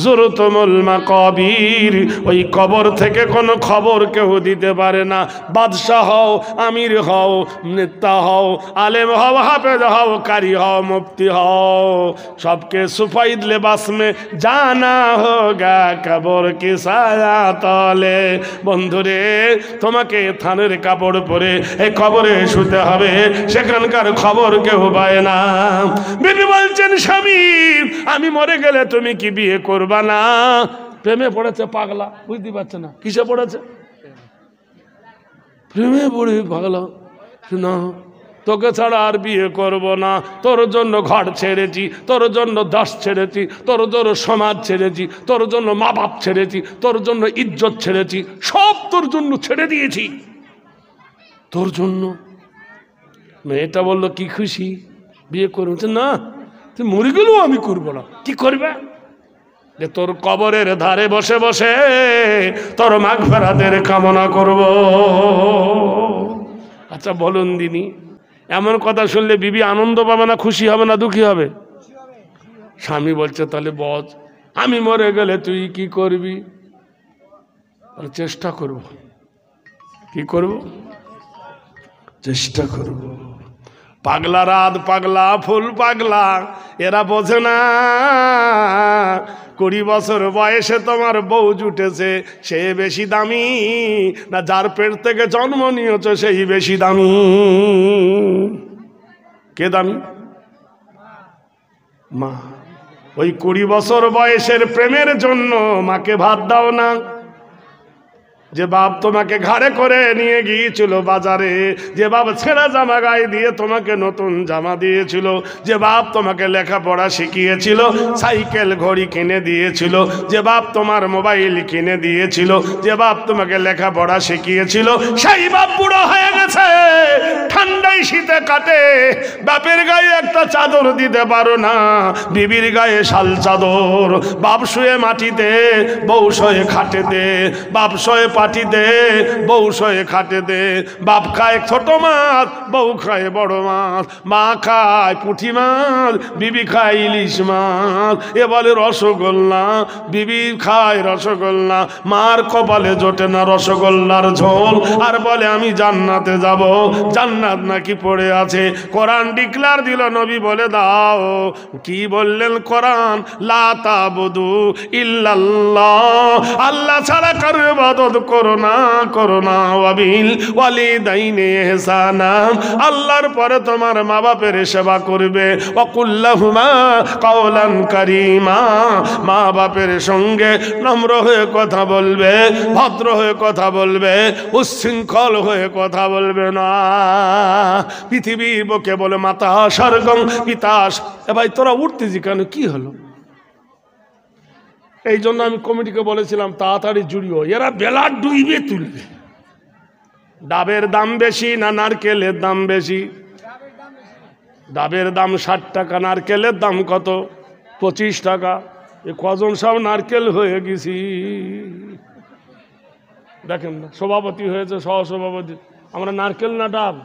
যুরতুমুল মাকাবির, ওই কবর থেকে কোনো খবর কেউ দিতে পারে না। বাদশাহ হও, আমির হও, নেতা হও, আলেম হও, হাফেজ হও, কারি হও, মুফতি হও, सबके सुफैद लिबास में जाना होगा कब्र की साया तले। বন্ধুরে তোমাকে থানের কাপড় পরে এই কবরে শুতে হবে, সেখানকার খবর কেউ পায় না। বিবি বলছেন স্বামী আমি মরে গেলে তুমি কি বিয়ে করবা না? প্রেমে পড়েছে পাগলা, বুঝতে পারছে না কিসে পড়েছে, প্রেমে পড়ে পাগলা। না তোকে ছাড়া আর বিয়ে করব না, তোর জন্য ঘর ছেড়েছি, তোর জন্য দাস ছেড়েছি, তোর জন্য সমাজ ছেড়েছি, তোর জন্য মা বাপ ছেড়েছি, তোর জন্য ইজ্জত ছেড়েছি, সব তোর জন্য ছেড়ে দিয়েছি, তোর জন্য। মেয়েটা বলল কি খুশি বিয়ে করবে? না তুই মরে গেলেও আমি করবো না। কি করবে? যে তোর কবরের ধারে বসে বসে তোর মাগফিরাতের কামনা করব। আচ্ছা বলুন দিনী, এমন কথা শুনলে বিবি আনন্দ পাবে না, খুশি হবে না, দুঃখী হবে? স্বামী বলছে তাহলে বল আমি মরে গেলে তুই কি করবি? চেষ্টা করব। কি করব? চেষ্টা করব। পাগলা রাত পাগলা ফুল পাগলা, এরা বোঝে না 20 বছর বয়সে তোমার বউ জুটেছে সে বেশি দামি না যার পেট থেকে জন্ম নিয়েছে সেই বেশি দামি? কে দামি? মা। ওই 20 বছর বয়সের প্রেমের জন্য মাকে ভাত দাও না। যে বাপ তোমাকে ঘাড়ে করে নিয়ে গিয়েছিল বাজারে, যে বাপ ছেঁড়া জামা গায়ে দিয়ে তোমাকে নতুন জামা দিয়েছিল, যে বাপ তোমাকে লেখাপড়া শিখিয়েছিল, সাইকেল ঘড়ি কিনে দিয়েছিল, যে বাপ তোমার মোবাইল কিনে দিয়েছিল, যে বাপ তোমাকে লেখাপড়া শিখিয়েছিল, সেই বাপ বুড়ো হয়ে গেছে, ঠান্ডায় শীতে কাটে, বাপের গায়ে একটা চাদর দিতে পারো না, বিবির গায়ে শাল চাদর। বাপ শুয়ে মাটিতে, বউ শুয়ে খাটেতে, বাপ শুয়ে পাটি দে, বউ শয়ে খাটে দে। বাপ খায় ছোট মাছ, বউ খায় বড় মাছ, মা খায় পুঁটি মাছ, বিবি খায় ইলিশ মাছ। এ বলে রসগোল্লা, বিবি খায় রসগোল্লা, মার কপালে জোটে না রসগোল্লার ঝোল, আর বলে আমি জান্নাতে যাব। জান্নাত নাকি পড়ে আছে। কোরআন ডিক্লার দিল, নবী বলে দাও। কি বললেন কোরআন? লা তাবুদু ইল্লাল্লাহ, আল্লাহ ছাড়া কারো ইবাদত করো না, করো না। ওয়াবিল ওয়ালিদাইনি ইহসানা, আল্লাহর পরে তোমার মা বাপের সেবা করবে। ওয়াকুল্লাহুমা কাওলান কারীমা, মা বাপের সঙ্গে নম্র হয়ে কথা বলবে, ভদ্র হয়ে কথা বলবে, উচ্ছৃঙ্খল হয়ে কথা বলবে না। পৃথিবীর বুকে বলে মাতা স্বর্গং পিতা। এ ভাই তোরা উঠতেছি কেন? কি হলো? এই জন্য আমি কমিটিকে বলেছিলাম তাড়াতাড়ি জুড়িও, এরা বেলা ডুইবে তুলবে। ডাবের দাম বেশি না নারকেলের দাম বেশি? ডাবের দাম 60 টাকা, নারকেলের দাম কত? 25 টাকা। এ কজন সব নারকেল হয়ে গেছি দেখেন না, সভাপতি হয়েছে, সহসভাপতি। আমরা নারকেল না ডাব?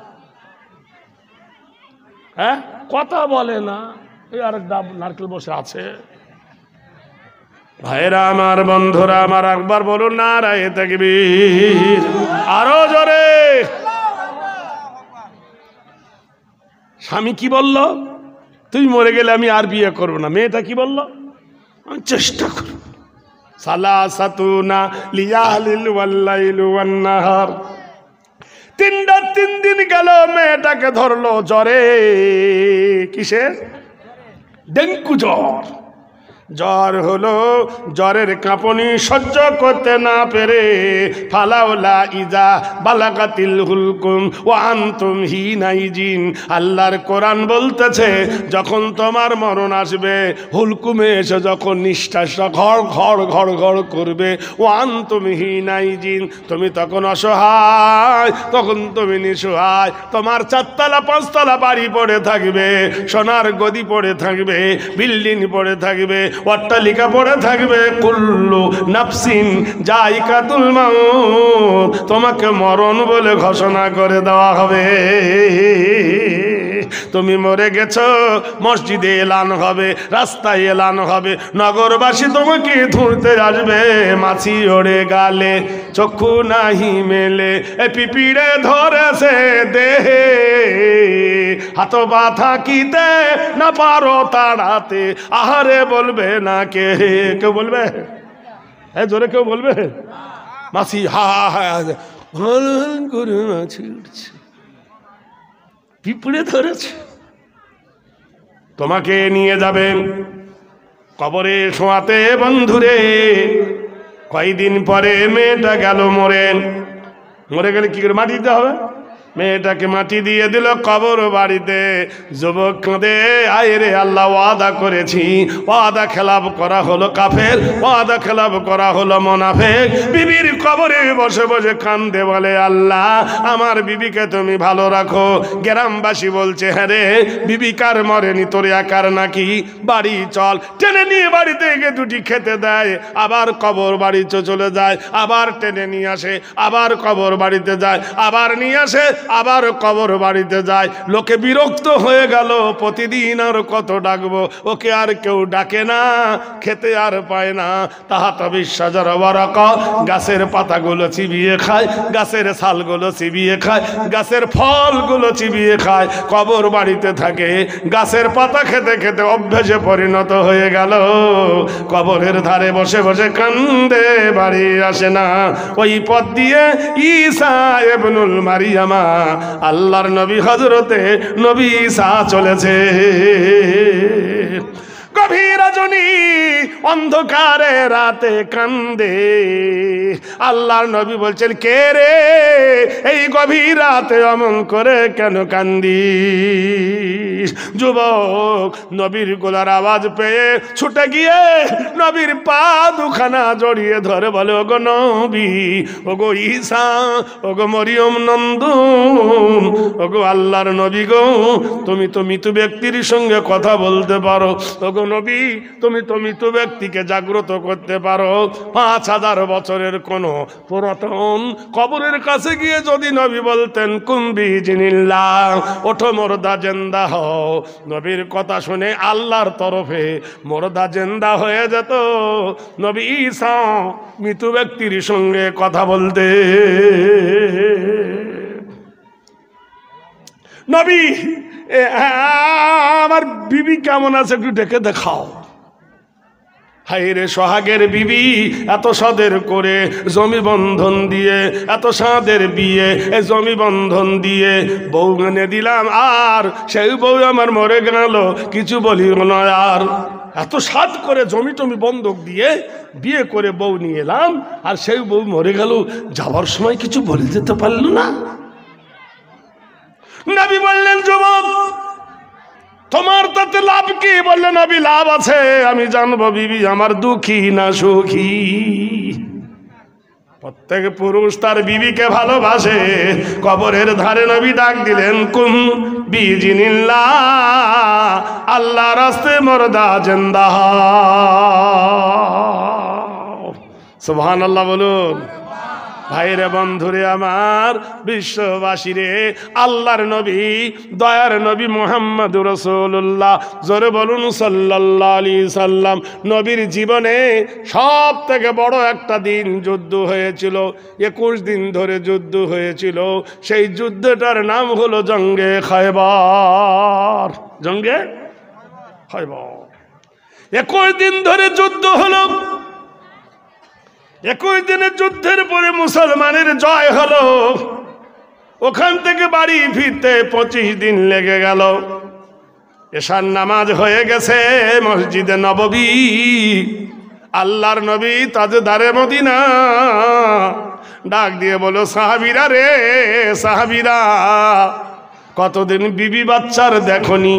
হ্যাঁ, কথা বলে না। এই আরেক ডাব নারকেল বসে আছে। ভাইরা আমার, বন্ধুরা আমার, একবার বলুন নারায়ে তাকবীর, আরো জোরে। স্বামী কি বলল? তুই মরে গেলে আমি আর বিয়ে করবো না। মেয়েটা কি বলল? আমি চেষ্টা করব। সালাসাতুনা লিয়ালিল ওয়াল্লাইলু ওয়ান্নাহার, 3 দিন গেল, মেয়েটাকে ধরলো জ্বরে। কিসের? ডেঙ্গু জ্বর। জ্বর হলো, জ্বরের কাঁপুনি সহ্য করতে না পেরে ফালাউলা ইজা বালাগাতিল হুলকুম ওয়া আনতুম হিনাইজিন, আল্লাহর কোরআন বলতেছে যখন তোমার মরণ আসবে, হুলকুমে এসে যখন নিঃশ্বাসটা ঘর ঘর ঘর ঘর করবে, ওয়া আনতুম হিনাইজিন, তুমি তখন অসহায়, তখন তুমি নিঃসহায়। তোমার 4 তলা 5 তলা বাড়ি পড়ে থাকবে, সোনার গদি পড়ে থাকবে, বিল্ডিং পড়ে থাকবে, অট্টালিকা পড়ে থাকবে। কুল্লু নাফসিন যায়িকাতুল মাউত, তোমাকে মরণ বলে ঘোষণা করে দেওয়া হবে। তুমি মরে গেছো, মসজিদে এলান হবে, রাস্তায় এলান হবে, নগরবাসী তোমাকে ধরতে আসবে। মাছি ওড়ে গালে, চক্ষু নাহি মেলে, এ পিপিড়ে ধরেছে দেহে, হাত পা থাকিতে না পারো তাড়াতে, আহারে বলবে না কে? কেউ বলবে? হ্যাঁ, জোরে কেউ বলবে? মাছি হা হা করে মাছি উঠছে, পিঁপড়ে ধরেছে। তোমাকে নিয়ে যাবেন কবরে শোয়াতে। বন্ধুরে, কয়দিন পরে মেয়েটা গেল মরে। মরে গেলে কি করে? মাটি দিতে হবে। মেয়েটাকে মাটি দিয়ে দিল কবর বাড়িতে। যুবক কাঁদে, আয় রে আল্লাহ, ওয়াদা করেছি, ওয়াদা খেলাপ করা হলো কাফের, ওয়াদা খেলাপ করা হলো মুনাফিক। বিবির কবরে বসে বসে কান্দে, বলে আল্লাহ আমার বিবিকে তুমি ভালো রাখো। গ্রামবাসী বলছে, হ্যাঁ রে, বিবি কার মরেনি, তোর একার নাকি? বাড়ি চল। টেনে নিয়ে বাড়িতে গিয়ে দুটি খেতে দেয়, আবার কবর বাড়িতে চলে যায়, আবার টেনে নিয়ে আসে, আবার কবর বাড়িতে যায়, আবার নিয়ে আসে, আবার কবর বাড়িতে যায়। লোকে বিরক্ত হয়ে গেল, প্রতিদিন আর কত ডাকবো, ওকে আর কেউ ডাকে না, খেতে আর পায় না। তাহাতা বিশ্বাজার ওয়ারাকা, গাছের পাতাগুলো চিবিয়ে খায়, গাছের ছালগুলো চিবিয়ে খায়, গাছের ফলগুলো চিবিয়ে খায়, কবর বাড়িতে থাকে। গাছের পাতা খেতে খেতে অভ্যাসে পরিণত হয়ে গেল। কবরের ধারে বসে বসে কান্দে, বাড়ি আসে না। ওই পথ দিয়ে ঈসা ইবনুল মারিয়ামা, আল্লাহর নবী হযরতে নবী ঈসা চলেছে। গভীর রজনী অন্ধকারে রাতে কান্দে। আল্লাহর নবী বলছেন, কে রে এই গভীর রাতে অমন করে কেন কান্দিস? যুবক নবীর গলার আওয়াজ পেয়ে ছুটে গিয়ে নবীর পা দুখানা জড়িয়ে ধরে বলে, ওগো নবী, ওগো ঈসা, ওগো মরিয়ম নন্দন, ওগো আল্লাহর নবী গো, তুমি তো মৃত ব্যক্তির সঙ্গে কথা বলতে পারো। ওগো নবী, তুমি তো মৃত ব্যক্তিকে জাগ্রত করতে পারো। 5000 বছরের কোন পুরাতন কবরের কাছে গিয়ে যদি নবী বলতেন, কুম্বি জিনিল্লাহ, ওঠো মুর্দা জিন্দা হও, নবীর কথা শুনে আল্লাহর তরফে মুর্দা জিন্দা হয়ে যেত। নবী ঈসা মৃত ব্যক্তির সঙ্গে কথা বলতে। নবী, আমার বিবি কেমন আছে একটু ডেকে দেখাও। হায় রে সোহাগের বিবি, এত সাদের করে জমি বন্ধন দিয়ে, এত সাদের বিয়ে জমি বন্ধন দিয়ে বউ এনে দিলাম, আর সেই বউ আমার মরে গেল, কিছু বলি না। আর এত সাদ করে জমি টমি বন্ধক দিয়ে বিয়ে করে বউ নিয়ে এলাম, আর সেই বউ মরে গেল, যাওয়ার সময় কিছু বলে যেতে পারল না। নবী বললেন, যুবক তোমার তাতে লাভ কি? বললে নবী লাভ আছে, আমি জানবো বিবি আমার দুঃখী না সুখী। প্রত্যেক পুরুষ তার বিবিকে ভালোবাসে। কবরের ধারে নবী ডাক দিলেন, কুম বিজিনিল্লাহ, আল্লাহ রাস্তে মরদা জিন্দা। সুবহানাল্লাহ বলুন। ভাইরে বন্ধুরে আমার, বিশ্ববাসীরে, আল্লাহর নবী, দয়ার নবী মুহাম্মদুর রাসূলুল্লাহ, জোরে বলুন সাল্লাল্লাহু আলাইহি সাল্লাম। নবীর জীবনে সব থেকে বড় একটা দিন যুদ্ধ হয়েছিল, 21 দিন ধরে যুদ্ধ হয়েছিল। সেই যুদ্ধটার নাম হলো জঙ্গে খায়বার। জঙ্গে খায়বার 21 দিন ধরে যুদ্ধ হলো। 21 দিনের যুদ্ধের পরে মুসলমানের জয় হলো। ওখান থেকে বাড়ি ফিরতে 25 দিন লেগে গেল। এশার নামাজ হয়ে গেছে মসজিদে নববী। আল্লাহর নবী তাজদারে মদিনা ডাক দিয়ে বলো, সাহাবীরা রে সাহাবীরা, কতদিন বিবি বাচ্চার দেখনি,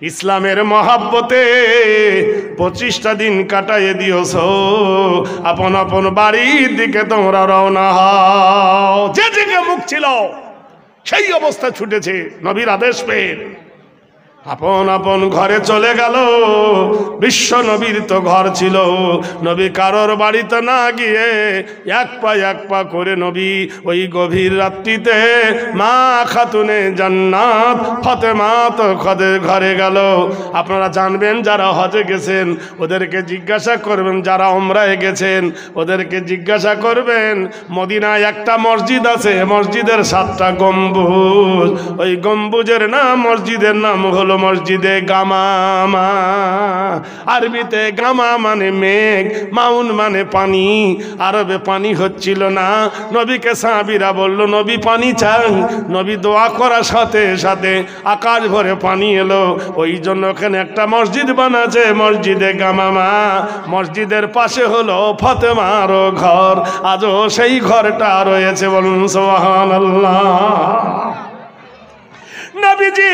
ইসলামের মহাব্বতে 25টা দিন কাটাইয়ে দিয়েছ, আপন আপন বাড়ির দিকে তোমরা রওনা হও। যে দিকে মুখ ছিল সেই অবস্থা ছুটেছে নবীর আদেশ পেয়ে আপন আপন ঘরে চলে গেল। বিশ্ব নবীর তো ঘর ছিল, নবী কারোর বাড়িতে না গিয়ে এক পা করে নবী ওই গভীর রাত্রিতে মা খাতুনে জান্নাত ফাতেমা তো ঘরে গেল। আপনারা জানবেন, যারা হজে গেছেন ওদেরকে জিজ্ঞাসা করবেন, যারা ওমরায় গেছেন ওদেরকে জিজ্ঞাসা করবেন, মদিনায় একটা মসজিদ আছে, মসজিদের 7টা গম্বুজ। ওই গম্বুজের নাম, মসজিদের নাম হলো মসজিদে গামামা। আরবিতে গামা মানে মেঘ, মাউন মানে পানি। আরবে পানি হচ্ছিল না। নবীকে সাহাবীরা বলল, নবী পানি চাই। নবী দোয়া করার সাথে সাথে আকাশ ভরে পানি এলো। ওই জন্য ওখানে একটা মসজিদ বানাচ্ছে, মসজিদে গামামা। মসজিদের পাশে হলো ফাতেমার ঘর, আজও সেই ঘরটা রয়েছে। বলুন সুবহানাল্লাহ। নবীজি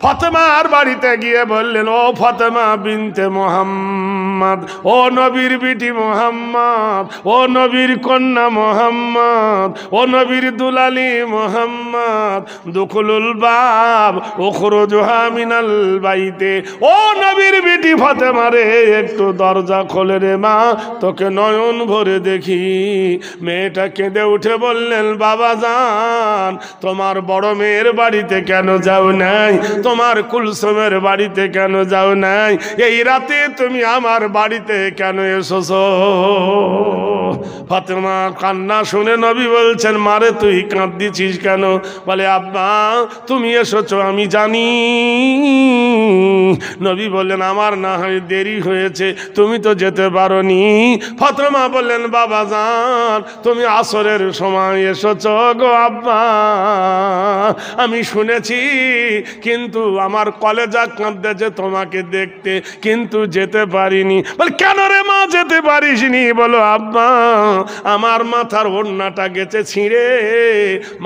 ফাতেমার বাড়িতে গিয়ে বললেন, ও ফাতেমা বিনতে মুহাম্মদ, ও নবীর বিটি মুহাম্মদ, ও নবীর কন্যা মুহাম্মদ, ও নবীর দুলালি মুহাম্মদ, দুখুলুল বাব উখরুজুহা মিনাল বাইতে। ও নবীর বিটি ফাতেমা রে, একটু দরজা খোলে রে মা, তোকে নয়ন ভরে দেখি। মেয়েটা কেঁদে উঠে বললেন, বাবা জান, তোমার বড় মেয়ের বাড়িতে কেন যাও নাই? তোমার কুলসুমের বাড়িতে কেন যাও নাই? এই রাতে তুমি আমার বাড়িতে কেন এসেছো? ফাতেমা কান্না শুনে নবী বলছেন, মারে তুই কাঁদছিস কেন? বলে, আব্বা তুমি এসেছো আমি জানি। নবী বললেন, আমার না হয় দেরি হয়েছে, তুমি তো যেতে পারোনি। ফাতেমা বললেন, বাবা জান, তুমি আসরের সময় এসেছো গো আব্বা, আমি শুনেছি, কিন্তু আমার কলেজা কাঁদতেছে তোমাকে দেখতে, কিন্তু যেতে পারিনি। বলে, কেন রে মা যেতে পারিসনি? বলো, আব্বা আমার মাথার ওড়নাটা গেছে ছিঁড়ে,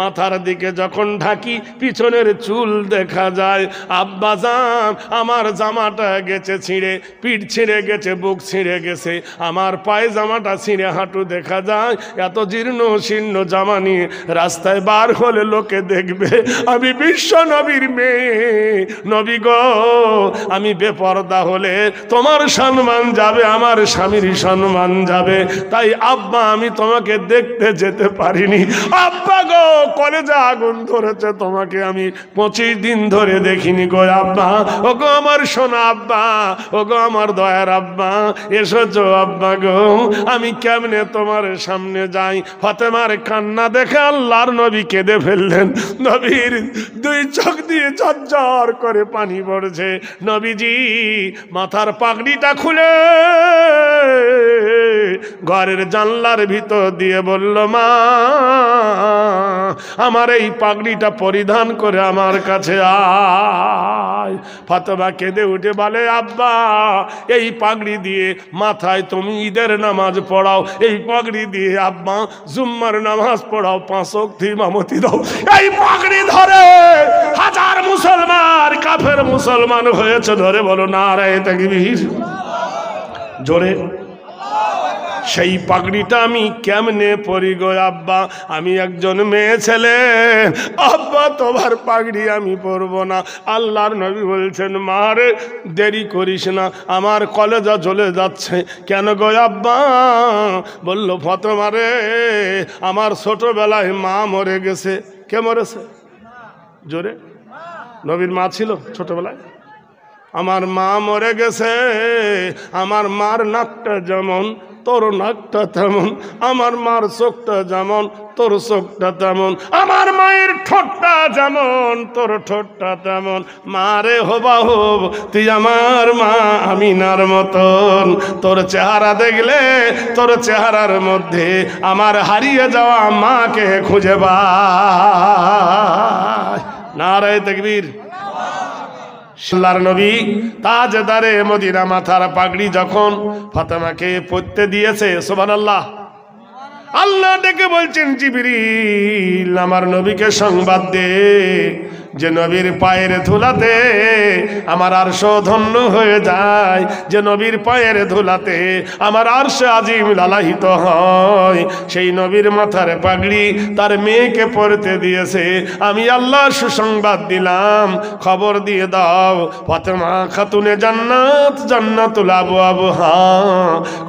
মাথার দিকে যখন ঢাকি পিছনের চুল দেখা যায়। আব্বা জান, আমার জামাটা গেছে ছিঁড়ে, পিঠ ছিঁড়ে গেছে, বুক ছিঁড়ে গেছে, আমার পায়ে জামাটা ছিঁড়ে হাঁটু দেখা যায়। এত জীর্ণ শীর্ণ জামা নিয়ে রাস্তায় বার হলে লোকে দেখবে আমি বিশ্ব নবীর মেয়ে। নবী গো, আমি বেপরদা হলে তোমার সম্মান যাবে, আমার স্বামীর সম্মান যাবে, তাই আব্বা আমি তোমাকে দেখতে যেতে পারিনি। আব্বা গো, কলেজে আগুন ধরেছে, তোমাকে আমি 25 দিন ধরে দেখিনি গো আব্বা। ও গো আমার সোনা আব্বা, ও গো আমার দয়ার আব্বা, এসেছো আব্বা গো, আমি কেমনে তোমার সামনে যাই? ফাতেমার কান্না দেখে আল্লাহর নবী কেঁদে ফেললেন। নবীর 2 চোখ দিয়ে ঝরঝর করে পানি পড়ছে। নবীজি মাথার পাগড়িটা খুলে ঘরের জানলার ভিতর দিয়ে বলল, মা আমার এই পাগড়িটা পরিধান করে আমার কাছে আয়। ফাতেমা কেঁদে উঠে বলে, আব্বা এই পাগড়ি দিয়ে মাথায় তুমি ঈদের নামাজ পড়াও, এই পাগড়ি দিয়ে আব্বা জুম্মার নামাজ পড়াও, 5 ওয়াক্ত ইমামতি দাও। এই পাগড়ি ধরে হাজার মুসলমান আর কাফের মুসলমান হয়েছে, ধরে বলো নারায়ে তাকবীর, জোরে। সেই পাগড়িটা আমি কেমনে পরি গো আব্বা, আমি একজন মেয়ে ছেলে, আব্বা তোমার পাগড়ি আমি পরবো না। আল্লাহর নবী বলছেন মা রে দেরি করিস না, আমার কলেজা জ্বলে যাচ্ছে। কেন গো আব্বা? বলল ফাতেমা রে আমার ছোটবেলায় মা মরে গেছে। কে মরেছে? জোরে। নবীর মা ছিল ছোটবেলায়? আমার মা মরে গেছে, আমার মার নাকটা যেমন তোর নাকটা তেমন, আমার মার চোখটা যেমন তোর চোখটা তেমন, আমার মায়ের ঠোঁটটা যেমন তোর ঠোঁটটা তেমন। মারে হবা হোব তুই আমার মা আমিনার মতন, তোর চেহারা দেখলে তোর চেহারার মধ্যে আমার হারিয়ে যাওয়া মাকে খুঁজে পায়। নারায়ে তাকবীর। আল্লাহর নবী তাজদারে মদিনা মাথার পাগড়ি যখন ফাতেমাকে পরতে দিয়েছে, সুবহানাল্লাহ, আল্লাহ ডেকে বলছেন জিবরিল আমার নবীকে সংবাদ দে যে নবীর পায়ের ধুলাতে আমার আরশ ধন্য হয়ে যায়, যে নবীর পায়ের ধুলাতে আমার আরশ আজিম লালায়িত হয়। সেই নবীর মাথার পাগড়ি তার মেয়েকে পরতে দিয়েছে। আমি আল্লাহ সুসংবাদ দিলাম, খবর দিয়ে দাও ফাতেমা খাতুনে জান্নাত জান্নাতুল আবওয়াবহা,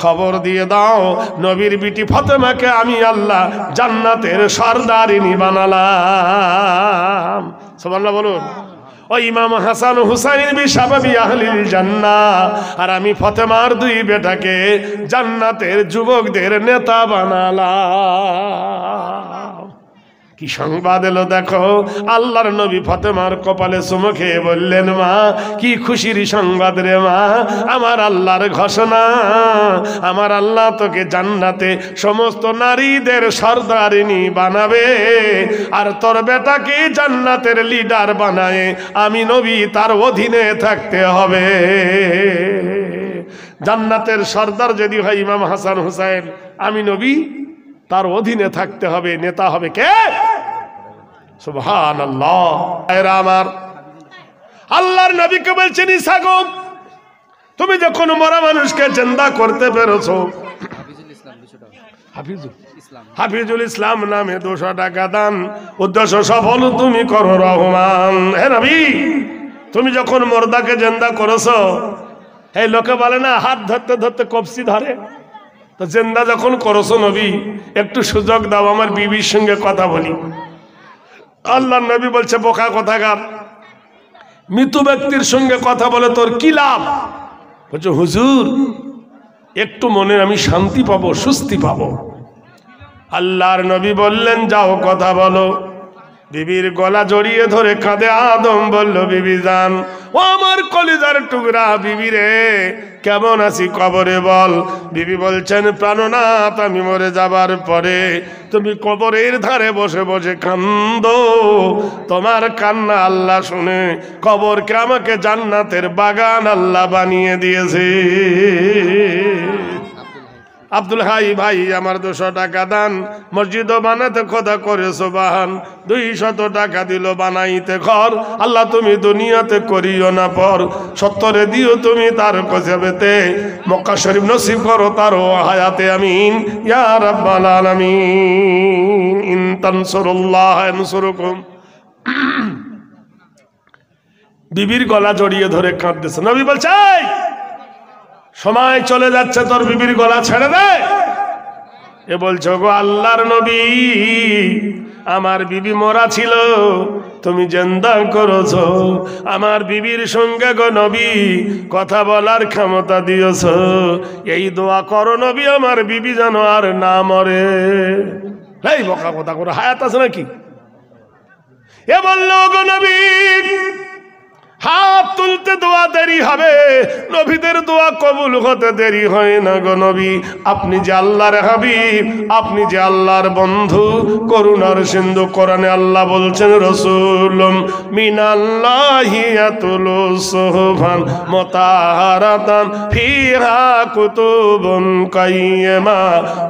খবর দিয়ে দাও নবীর বিটি ফাতেমাকে আমি আল্লাহ জান্নাতের সরদারিনী বানালাম। সুবহানাল্লাহ বলুন। ও ইমাম হাসান হুসাইন বিশাবাবি আহলিল জান্নাহ, আর আমি ফাতেমার দুই বেটাকে জান্নাতের যুবকদের নেতা বানালাম। কি সংবাদ এলো দেখো, আল্লাহর নবী ফাতেমার কপালে চুমু খেয়ে বললেন মা কি খুশির সংবাদ রে মা, আমার আল্লাহর ঘোষণা, আমার আল্লাহ তোকে জান্নাতে সমস্ত নারীদের সরদারিনী বানাবে, আর তোর বেটাকে জান্নাতের লিডার বানায় আমি নবী তার অধীনে থাকতে হবে। জান্নাতের সর্দার যদি হয় ইমাম হাসান হুসাইন, আমি নবী তার অধীনে থাকতে হবে, নেতা হবে কে? সুবহানাল্লাহ। আমার আল্লাহর নবীকে বলছেন ঈসা গো তুমি যখন মরা মানুষকে জিন্দা করতে পেরেছো, হাফিজুল ইসলাম নামে 200 টাকা দান, উদ্দেশ্য সফল তুমি করো রহমান। হে নবী তুমি যখন মুর্দাকে জিন্দা করেছো, এই লোকে বলে না হাত ধরতে ধরতে কবজি ধরে, তো জিন্দা যখন করছো নবী একটু সুযোগ দাও আমার বিবির সঙ্গে কথা বলি। আল্লাহর নবী বলছে বোকা কথাকার, মৃত ব্যক্তির সঙ্গে কথা বলে তোর কি লাভ? বলছে হুজুর একটু মনে আমি শান্তি পাবো, স্বস্তি পাবো। আল্লাহর নবী বললেন যাও কথা বলো। বিবির গলা জড়িয়ে ধরে কাঁদে আদম, বলল বিবি জান ও আমার কলিজার টুকরা বিবি রে কেমন আছি কবরে বল। বিবি বলছেন প্রাণনাথ আমি মরে যাবার পরে তুমি কবরের ধারে বসে বসে কান্দো, তোমার কান্না আল্লাহ শুনে কবরকে আমাকে জান্নাতের বাগান আল্লাহ বানিয়ে দিয়েছে। আব্দুল হাই ভাই আমার 200 টাকা দান, মসজিদ বানাতে খোদা করে সুবহান, 200 টাকা দিল বানাইতে ঘর। আল্লাহ তুমি দুনিয়াতে করিও না পর, 70 দিও তুমি তার কসবেতে, মক্কা শরীফ নসিব করো তার হায়াতে আমিন ইয়া রাব্বাল আলামিন। ইন তানসুরুল্লাহ ইয়ানসুরুকুম। বিবির গলা জড়িয়ে ধরে কাঁদতেছে। নবী বলছে সময় চলে যাচ্ছে, তোর বিবির গলা ছেড়ে দে। এ বলছো গো আল্লাহর নবী আমার বিবি মরা ছিল তুমি জিন্দা করেছো, আমার বিবির সঙ্গে গো নবী কথা বলার ক্ষমতা দিয়েছো, এই দোয়া করো নবী আমার বিবি যেন আর না মরে। এই বকা কথা করে হায়াত আছে নাকি? এ বললো গো নবী হাত তুলতে দোয়া দেরি হবে, নবীদের দোয়া কবুল হতে দেরি হয় না গো নবী। আপনি যে আল্লাহর হাবিব, আপনি যে আল্লাহর বন্ধু, করুণার সিন্ধু। কোরআনে আল্লাহ বলছেন রাসূলুম মিনাল্লাহি ইয়াতুলু সুহফান মুতাহারাতান ফিহা কুতুবুন কাইয়্যিমা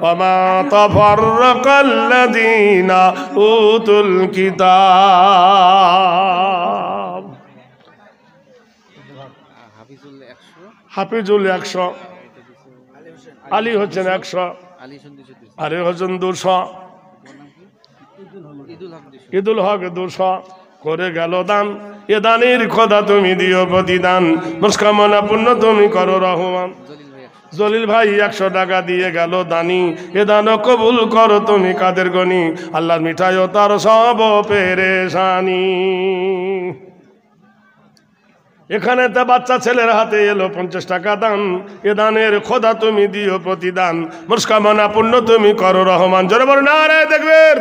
ওয়া মা তাফাররাকাল্লাযীনা উতুল কিতাব। হাফিজুল 100, আলী হোসেন 100, আলী হোসেন 200, ঈদুল হক 200 করে গেল দান। এ দানের খোদা তুমি দিও প্রতিদান, মনস্কামনা পূর্ণ তুমি করো রহমান। জলিল ভাই 100 টাকা দিয়ে গেল দানি, এ দান কবুল করো তুমি কাদের গনি, আল্লাহর মিঠাই ও তার সব পেরেশানি। এখানে তা বাচ্চা ছেলের হাতে এলো 50 টাকা দান, এ দানের খোদা তুমি দিও প্রতিদান, মনস্কামনা পূর্ণ তুমি করো রহমান। জোরে বলো নারায়ে তাকবীর,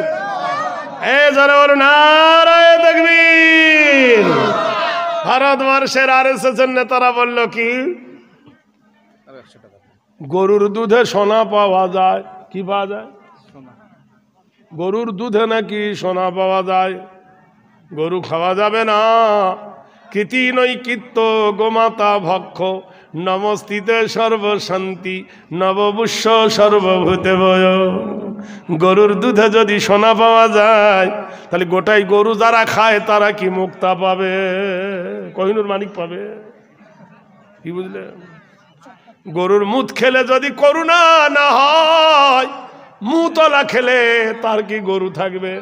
জোরে বলো নারায়ে তাকবীর। ভারতবর্ষের RSS এর নেতারা বলল কি, গরুর দুধে সোনা পাওয়া যায়। কি পাওয়া যায়? গরুর দুধে নাকি সোনা পাওয়া যায়। গরু খাওয়া যাবে না। কীতি নৈকিত্য গোমাতা ভক্ষ, নমস্তিতে সর্বশান্তি, নববুষ্য সর্বভূতে বয়। গরুর দুধে যদি সোনা পাওয়া যায়, তাহলে গোটাই গরু যারা খায় তারা কি মুক্তা পাবে? কোহিনূর মানিক পাবে। কি বুঝলে? গরুর মুত খেলে যদি করুণা না হয়, মুতলা খেলে তার কি গরু থাকবে?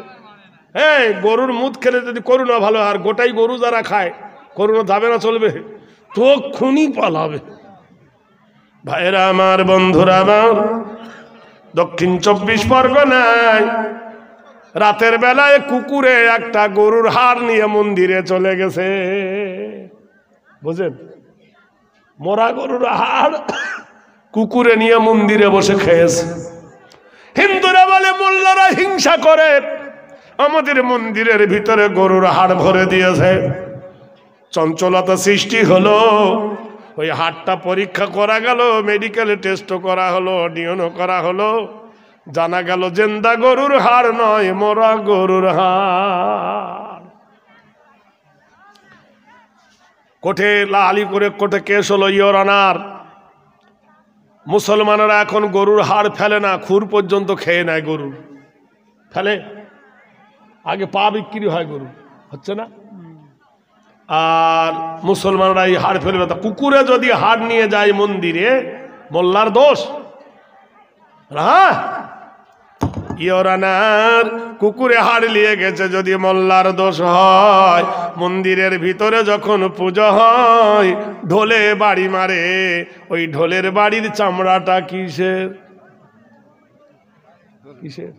গরুর মুত খেলে যদি করুণা ভালো, আর গোটাই গরু যারা খায় করুণা যাবে না, চলবে তো খুনি পালাবে। ভাইরা আমার, বন্ধুরা আমার, দক্ষিণ 24 পরগনায় রাতের বেলায় কুকুরে একটা গরুর হাড় নিয়ে মন্দিরে চলে গেছে। বুঝেন, মরা গরুর হাড় কুকুরে নিয়ে মন্দিরে বসে খেয়েছে। হিন্দুরা বলে মোল্লারা হিংসা করে, আমাদের মন্দিরের ভিতরে গরুর হাড় ভরে দিয়েছে। চঞ্চলতা সৃষ্টি হলো, ওই হাড়টা পরীক্ষা করা গেল, মেডিকেলে টেস্ট করা হলো, ডিএনএ করা হলো, জানা গেল জিন্দা গরুর হাড় নয়, মরা গরুর হাড়। কোর্টে লালি করে কোর্টে কেস হলো, ইওর অনার, মুসলমানেরা এখন গরুর হাড় ফেলে না, খুর পর্যন্ত খেয়ে নেয়। গরু ফেলে, আগে পা বিক্রি হয়, গরু হচ্ছে না। আর মুসলমানরা এই হাড় ফেলবে। তা কুকুরে যদি হাড় নিয়ে যায় মন্দিরে, মোল্লার দোষ? হ্যাঁ, ইওরানার কুকুরে হাড় নিয়ে গেছে, যদি মোল্লার দোষ হয়, মন্দিরের ভিতরে যখন পুজো হয় ঢোলে বাড়ি মারে, ওই ঢোলের বাড়ির চামড়াটা কিসের? কিসের?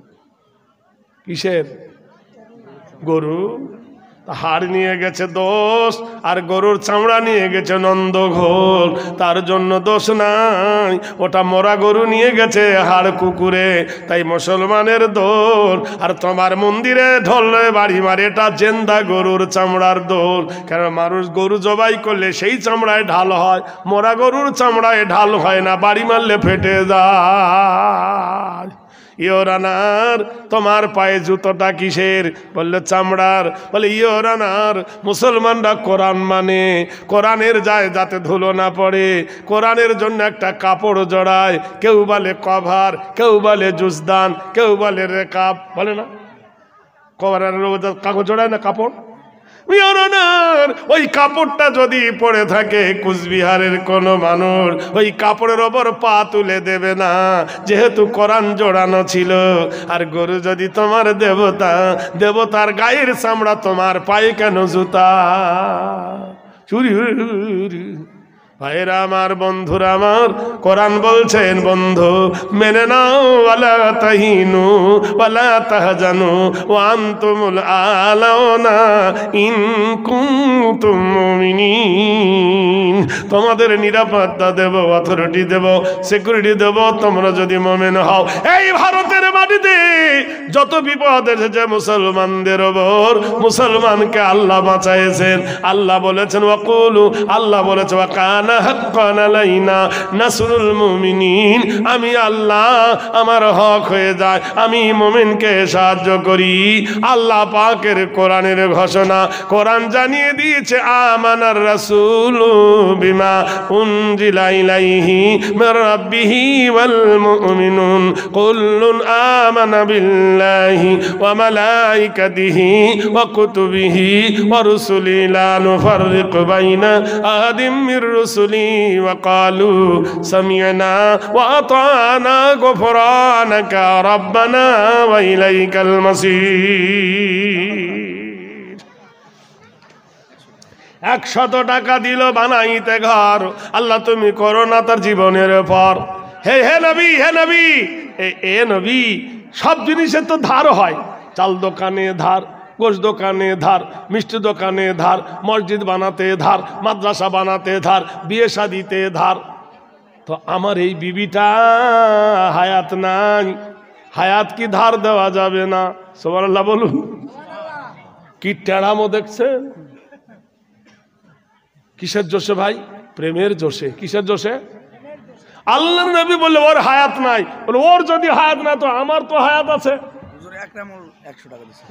কিসের? গরু। হাড় নিয়ে গেছে দোষ, আর গরুর চামড়া নিয়ে গেছে নন্দঘোল, তার জন্য দোষ নাই। ওটা মরা গরু নিয়ে গেছে হাড় কুকুরে, তাই মুসলমানের দোষ। আর তোমার মন্দিরে ঢোলে বাড়ি মারে, এটা জেন্দা গরুর চামড়ার দোষ। কেন মানুষ গরু জবাই করলে সেই চামড়ায় ঢাল হয়, মরা গরুর চামড়ায় ঢাল হয় না, বাড়ি মারলে ফেটে যায়। ইওরানার তোমার পায়ে জুতোটা কিসের? বললো চামড়ার। বলে ইওরানার মুসলমানরা কোরআন মানে, কোরআনের যায় যাতে ধুলো না পড়ে, কোরআনের জন্য একটা কাপড় জড়ায়, কেউ বলে কভার, কেউ বলে জুজদান, কেউ বলে রেকাব, বলে না কভারের কাগজ জড়ায় না কাপড়। ওই কাপড়টা যদি পড়ে থাকে কুচবিহারের কোন মানুষ, ওই কাপড়ের ওপর পা তুলে দেবে না, যেহেতু কোরআন জোড়ানো ছিল। আর গরু যদি তোমার দেবতা, দেবতার গায়ের চামড়া তোমার পায়ে কেন জুতা? চুরি। ভাইরা আমার, বন্ধুরা আমার, কোরআন বলছেন বন্ধু মেনে নাও, ওয়ালা তাহিনু ওয়ালা তাহজানু ওয়া আনতুমুল আলাউনা ইন কুনতুম মুমিনিন। তোমাদের নিরাপত্তা দেব, অথরিটি দেব, সিকিউরিটি দেব, তোমরা যদি মুমিন হও। এই ভারতের মাটিতে যত বিপদ এসেছে মুসলমানদের ওপর, মুসলমানকে আল্লাহ বাঁচাইছেন। আল্লাহ বলেছেন ওয়াকুলু, আল্লাহ বলেছে ওয়াকানা হাক্কান আলাইনা নাসরুল মুমিনিন। আমি আল্লাহ, আমার হক হয়ে যায়, আমি মুমিনকে সাহায্য করি। আল্লাহ পাকের কোরআনের ঘোষণা, কোরআন জানিয়ে দিয়েছে আমানার রাসূলু বিমা উনজিলা ইলাইহি মির রাব্বিহি ওয়াল মুমিনুন কুল্লুন আমানা বিল্লাহি ওয়া মালাইকাতিহি ওয়া কুতুবিহি ওয়া রুসুলিহি লা নুফাররিকু বাইনা আহাদিম মির রুসুলিহি رسلي وقالوا سمعنا وأطعنا غفرانك ربنا وإليك المصير 100 টাকা দিল বানাইতে ঘর, আল্লাহ তুমি করো না তার জীবনের পর। হে নবী, হে নবী, এ নবী, সব জিনিসের তো ধার হয়, চাল দোকানে ধার, গোশ দোকানে ধার, মিষ্টি দোকানে ধার, মসজিদ বানাতে ধার, মাদ্রাসা বানাতে ধার, বিয়ে শাদিতে ধার। তো আমার এই বিবিটা হায়াত নাই, হায়াত কি ধার দেওয়া যাবে না? সুবহানাল্লাহ বলুন। কি টেড়ামো দেখছেন? কিসের জোশে ভাই? প্রেমের জোশে। কিসের জোশে? আল্লাহর নবী বললে ওর হায়াত নাই, বলে ওর যদি হায়াত না তো আমার তো হায়াত আছে।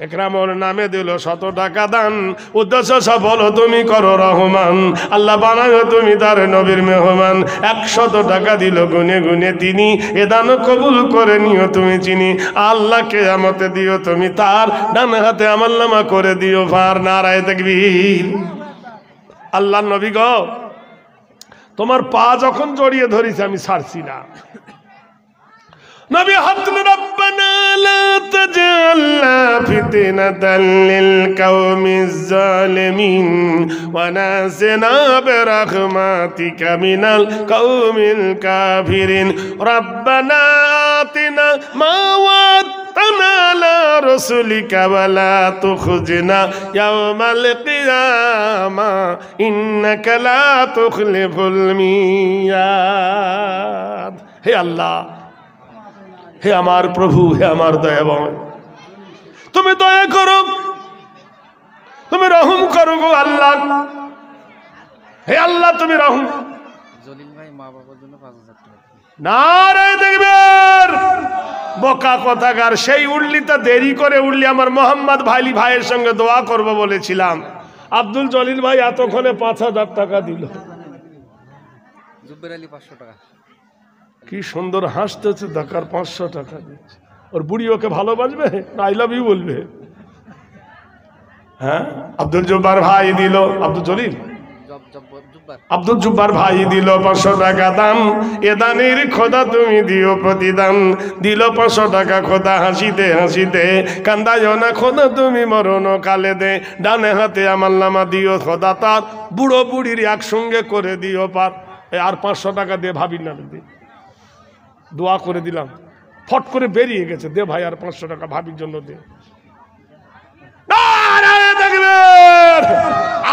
একরামর নামে দিল 100 টাকা দান, উদ্দেশ্য সফল তুমি করো রহমান, আল্লাহ বানাও তুমি তার নবীর মেহমান। 100 টাকা দিল গুনে গুনে তিনি, এ দান কবুল করে নিও তুমি চিনি, আল্লাহ কিয়ামতে দিও তুমি তার ডান হাতে আমলনামা করে দিও ফার। নারায়ে তাকবীর। আল্লাহর নবী গো, তোমার পা যখন জড়িয়ে ধরেছে আমি ছাড়ছি না। নবী হাতল রব্বানা লা তাজআলনা ফিতনাতাল লিল কওমিজ জালিমিন ওয়া নাসিনা বিরাহমাতিকা মিনাল কওমিল কাফিরিন রব্বানা আতিনা মা ওয়া'আদতানা আলা রাসূলিকা ওয়া লা তুখজিনা ইয়াওমাল কিয়ামা ইন্নাকা লা তুখলিফুল মিয়াদ। হে আল্লাহ, হে আমার প্রভু, হে আমার দয়াময়, তুমি দয়া করো, তুমি রহম করো গো আল্লাহ। হে আল্লাহ তুমি রহম। জলিল ভাই মা বাবার জন্য 5000 টাকা। নারায়ে তাকবীর। বোকা কথাকার, সেই উল্লিটা দেরি করে উল্লি আমার মোহাম্মদ ভাইয়ের সঙ্গে দোয়া করব বলেছিলাম। আব্দুল জলিল ভাই এতক্ষণে 5000 টাকা দিল। জুব্বের আলী 500 টাকা। কি সুন্দর হাসতেছে, ঢাকার 500 টাকা দিচ্ছে। ওর বুড়ি ওকে ভালোবাসবে না আই লাভ ইউ বলবে? হ্যাঁ, আব্দুল জব্বার ভাই দিল, আব্দুল জলিল আব্দুল জব্বার ভাই দিল 500 টাকা দান। এ দানের খোদা তুমি দিও প্রতিদান। দিল 500 টাকা খোদা হাসিতে হাসিতে, কান্দায়ও না খোদা তুমি মরণ কালে দে। ডানে হাতে আমলনামা দিও খোদা তার, বুড়ো বুড়ির একসঙ্গে করে দিও পার। আর 500 টাকা দিয়ে ভাবির নামে দে, দোয়া করে দিলাম, ফট করে বেরিয়ে গেছে। দে ভাই আর 500 টাকা ভাবির জন্য দে।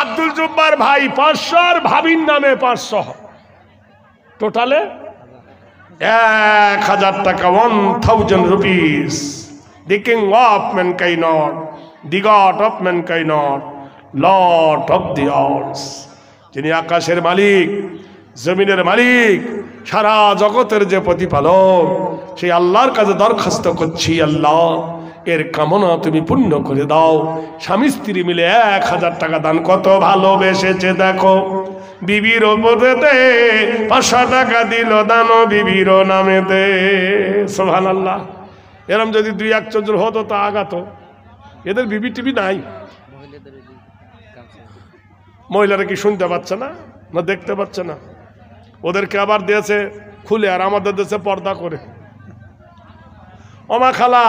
আব্দুল জব্বার ভাই 500 আর ভাবির নামে 500, টোটালে 1000 টাকা। 1000 rupees. The king of mankind, the god of mankind, lord of the earth, যিনি আকাশের মালিক, জমিনের মালিক, সারা জগতের যে প্রতিপালক, সেই আল্লাহর কাছে দরখাস্ত করছি, আল্লাহ এর কামনা তুমি পূর্ণ করে দাও। স্বামী স্ত্রী মিলে 1000 টাকা দান, কত ভালোবেসেছে দেখো। বিবির ওপরেতে 500 টাকা দিল দান বিবির নামেতে। সুবহানাল্লাহ। এরম যদি 2-1 জন হতো তা আগাতো। এদের বিবি টিভি নাই। মহিলারা কি শুনতে পাচ্ছে না, না দেখতে পাচ্ছে না? ওদেরকে আবার দিয়েছে খুলে, আর আমাদের দেশে পর্দা করে। ওমা খালা,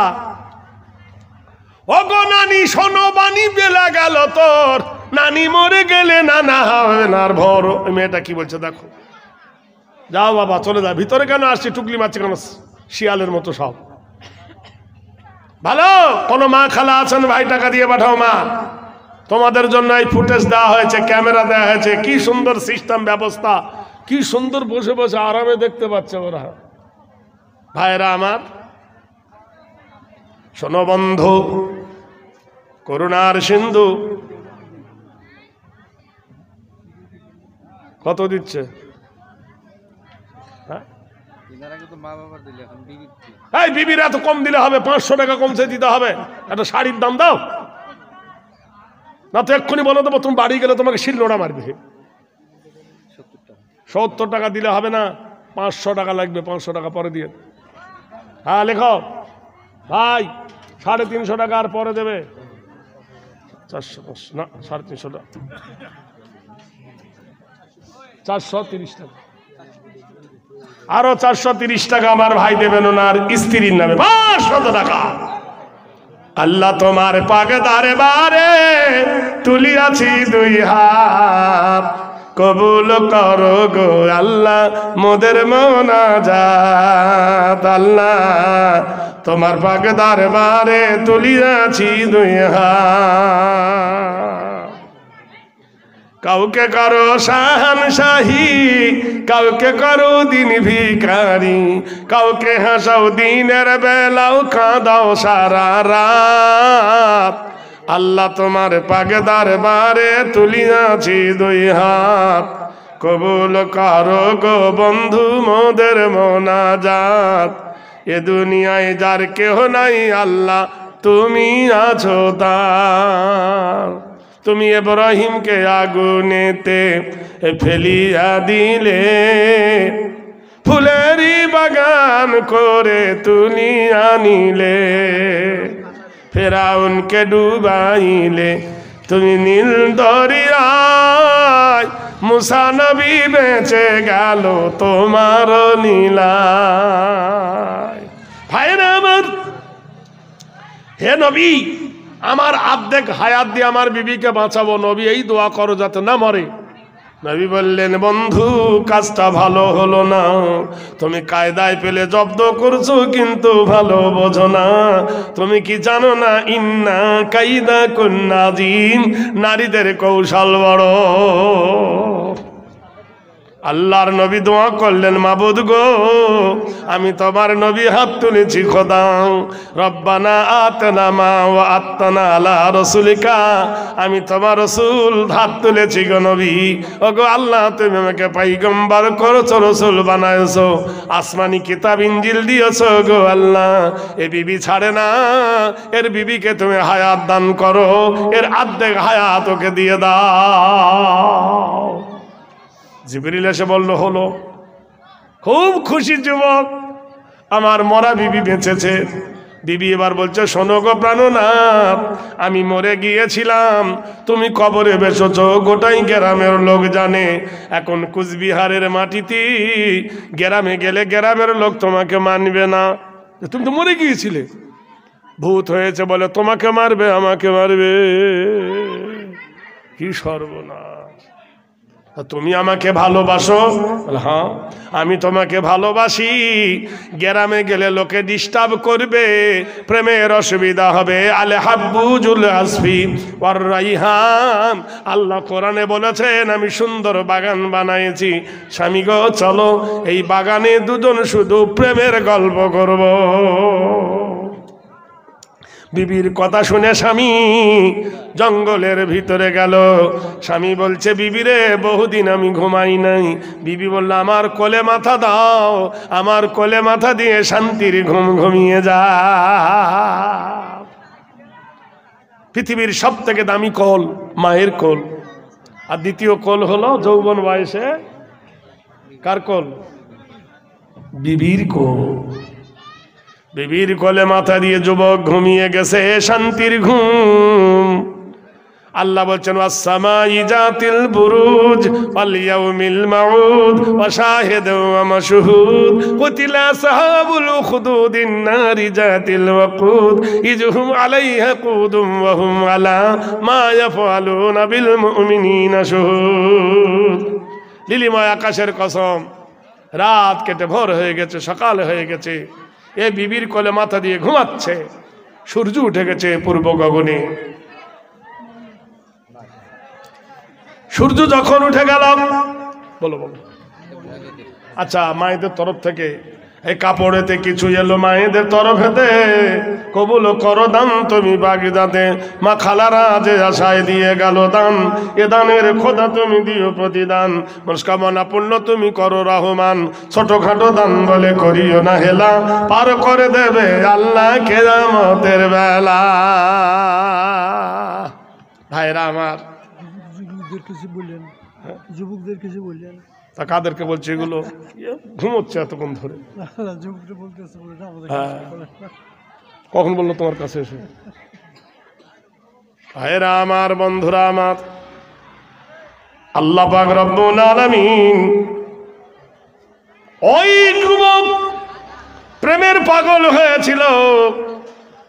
ওগো নানি শোনো বাণী বেলা গেল তোর, নানি মরে গেলে নানা হবে না আর ভর। ওই মেয়েটা কি বলছে দেখো। যাও বাবা চলে যা, ভিতরে কেন আসছি, টুকলি মারছে কেন শিয়ালের মতো সব। ভালো কোনো মা খালা আছেন ভাই, টাকা দিয়ে পাঠাও। মা তোমাদের জন্য এই ফুটেজ দেওয়া হয়েছে, ক্যামেরা দেওয়া হয়েছে, কি সুন্দর সিস্টেম ব্যবস্থা, কি সুন্দর বসে বসে আরামে দেখতে পাচ্ছে ওরা। ভাইরা আমার, শোনো বন্ধু, করুণার সিন্ধু কত দিচ্ছে? এই বিবির এত কম দিলে হবে? 500 টাকা কমছে দিতে হবে। একটা শাড়ির দাম দাও না তো এক্ষুনি বলে দেবো, তুমি বাড়ি গেলে তোমাকে শিলনোড়া মারবে। 70 টাকা দিলে হবে না, 500 টাকা লাগবে। 500 টাকা পরে দিয়ে। হ্যাঁ লেখো ভাই, 350 টাকা আর পরে দেবে। 400 না 350 টাকা। 430 টাকা, আরো 430 টাকা আমার ভাই দেবেন ওনার স্ত্রীর নামে, 500 টাকা। আল্লাহ তোমার পাকে দরবারে তুলিয়াছি দুই হাত, কবুল করো গো আল্লাহ মোদের মোনাজাত। আল্লাহ তোমার পাকে দরবারে তুলিয়াছি দুই হাত। কাউকে করো শাহানশাহী, কাউকে করো দিন ভিখারি, কাউকে হাসাও দিনের বেলাও কাঁদাও সারা রাত। আল্লাহ তোমার পাকে দরবারে তুলিয়াছি দুই হাত, কবুল করো গো বন্ধু মোদের মোনাজাত। এ দুনিয়ায় যার কেহ নাই আল্লাহ তুমি আছো তার। তুমি ইব্রাহিমকে আগুনেতে ফেলিয়া দিলে, ফুলেরই বাগান করে তুলিয়া নিলে, ফেরাউনকে ডুবাইলে তুমি নীল দরিয়ায়, মুসা নবী বেঁচে গেল তোমার নীলায়। ভাইরা আমার, হে নবী আমার আর্ধেক হায়াত দিয়ে আমার বিবিকে বাঁচাবো, নবী এই দোয়া করো যাতে না মরে। নবী বললেন, বন্ধু কাজটা ভালো হলো না, তুমি কায়দায় পেলে জব্দ করছো কিন্তু ভালো বোঝো না। তুমি কি জানো না, ইন্না কাইদা কুন্নাজিম, নারীদের কৌশল বড়। আল্লাহর নবী দোয়া করলেন, মাবুদ গো আমি তোমার নবী হাত তুলেছি খোদা, রব্বানা আতনা মা ওয়া আত্তানা আলা রাসূলিকা, আমি তোমার রাসূল হাত তুলেছি গো নবী। ওগো আল্লাহ তুমি আমাকে পয়গম্বর করেছো, রাসূল বানায়ছো, আসমানি কিতাব ইনজিল দিয়েছো গো আল্লাহ। এ বিবি ছাড়ে না, এর বিবিকে তুমি হায়াত দান করো, এর অর্ধেক হায়াত ওকে দিয়ে দাও। জিবরিল এসে বলল হলো। খুব খুশি যুবক, আমার মরা বিবি বেঁচেছে। বিবি এবার বলছে, শোনো গো প্রাণনাথ, আমি মরে গিয়েছিলাম, তুমি কবরে বেসেছো, গোটাই গ্রামের লোক জানে। এখন কুচবিহারের মাটিতে গ্রামে গেলে গ্রামের লোক তোমাকে মানবে না, তুমি তো মরে গিয়েছিলে। ভূত হয়েছে বলে তোমাকে মারবে, আমাকে মারবে, কি সর্বনাশ। তুমি আমাকে ভালোবাসো? হ্যাঁ আমি তোমাকে ভালোবাসি। গ্রামে গেলে লোকে ডিস্টার্ব করবে, প্রেমের অসুবিধা হবে। আলে হাব্বুজুল আসফি ওয়ার রাইহান, আল্লাহ কোরআনে বলেছেন আমি সুন্দর বাগান বানাইছি। স্বামী গো চলো এই বাগানে দুজন শুধু প্রেমের গল্প করব। বিবির কথা শুনে স্বামী জঙ্গলের ভিতরে গেল। স্বামী বলছে, বিবিরে বহুদিন আমি ঘুমাই নাই। বিবি বলল, আমার কোলে মাথা দাও, আমার কোলে মাথা দিয়ে শান্তির ঘুম ঘুমিয়ে যা। পৃথিবীর সব থেকে দামি কোল মায়ের কোল, আর দ্বিতীয় কোল হলো যৌবন বয়সে কার কোল? বিবির কোল। বিবির কোলে মাথা দিয়ে যুবক ঘুমিয়ে গেছে শান্তির ঘুম। আল্লাহ বলছেন, ওয়াস-সামাই যাতিল বুরুজ ওয়াল ইয়াউমিল মাউদ ওয়া শাহিদিন ওয়া মাশহুদ কুতিলা আসহাবুল উখদুদিন নারি যাতিল ওয়াকুদ ইযহুম আলাইহা কুদুম ওয়া হুম আলা মা ইয়াফআলুনা বিল মুমিনিনা শুহুদ। লিলিময় আকাশের কসম, রাত কেটে ভোর হয়ে গেছে, সকাল হয়ে গেছে। এ বিবির কোলে মাথা দিয়ে ঘুমাচ্ছে। সূর্য উঠে গেছে পূর্ব গগনে। সূর্য যখন উঠে গেল, বলো বলো, আচ্ছা মায়েদের তরফ থেকে এই কাপড়েতে কিছু এলো মায়েদের তরফেতে, কবুল করো দান তুমি বাগদাদে। মা খালারা যে আশায় দিয়ে গেল দান, এ দানের খোদা তুমি দিও প্রতিদান। মনস্কামনা পূর্ণ তুমি করো রহমান, ছোটখাটো দান বলে করিও না হেলা, পার করে দেবে আল্লাহ কিয়ামতের বেলা। ভাইরা আমার, যুবকদের কিছু বললেন, যুবকদের কিছু বললেন। তা কাদেরকে বলছে এগুলো? ঘুমোচ্ছে এতক্ষণ ধরে। যুবকদের বলতেছে, হ্যাঁ, কখন বললো তোমার কাছে এসে? ভাইরা আমার, বন্ধুরা আমার, আল্লাহ পাক রব্বুল আলামিন ওই যুবক প্রেমের পাগল হয়েছিল,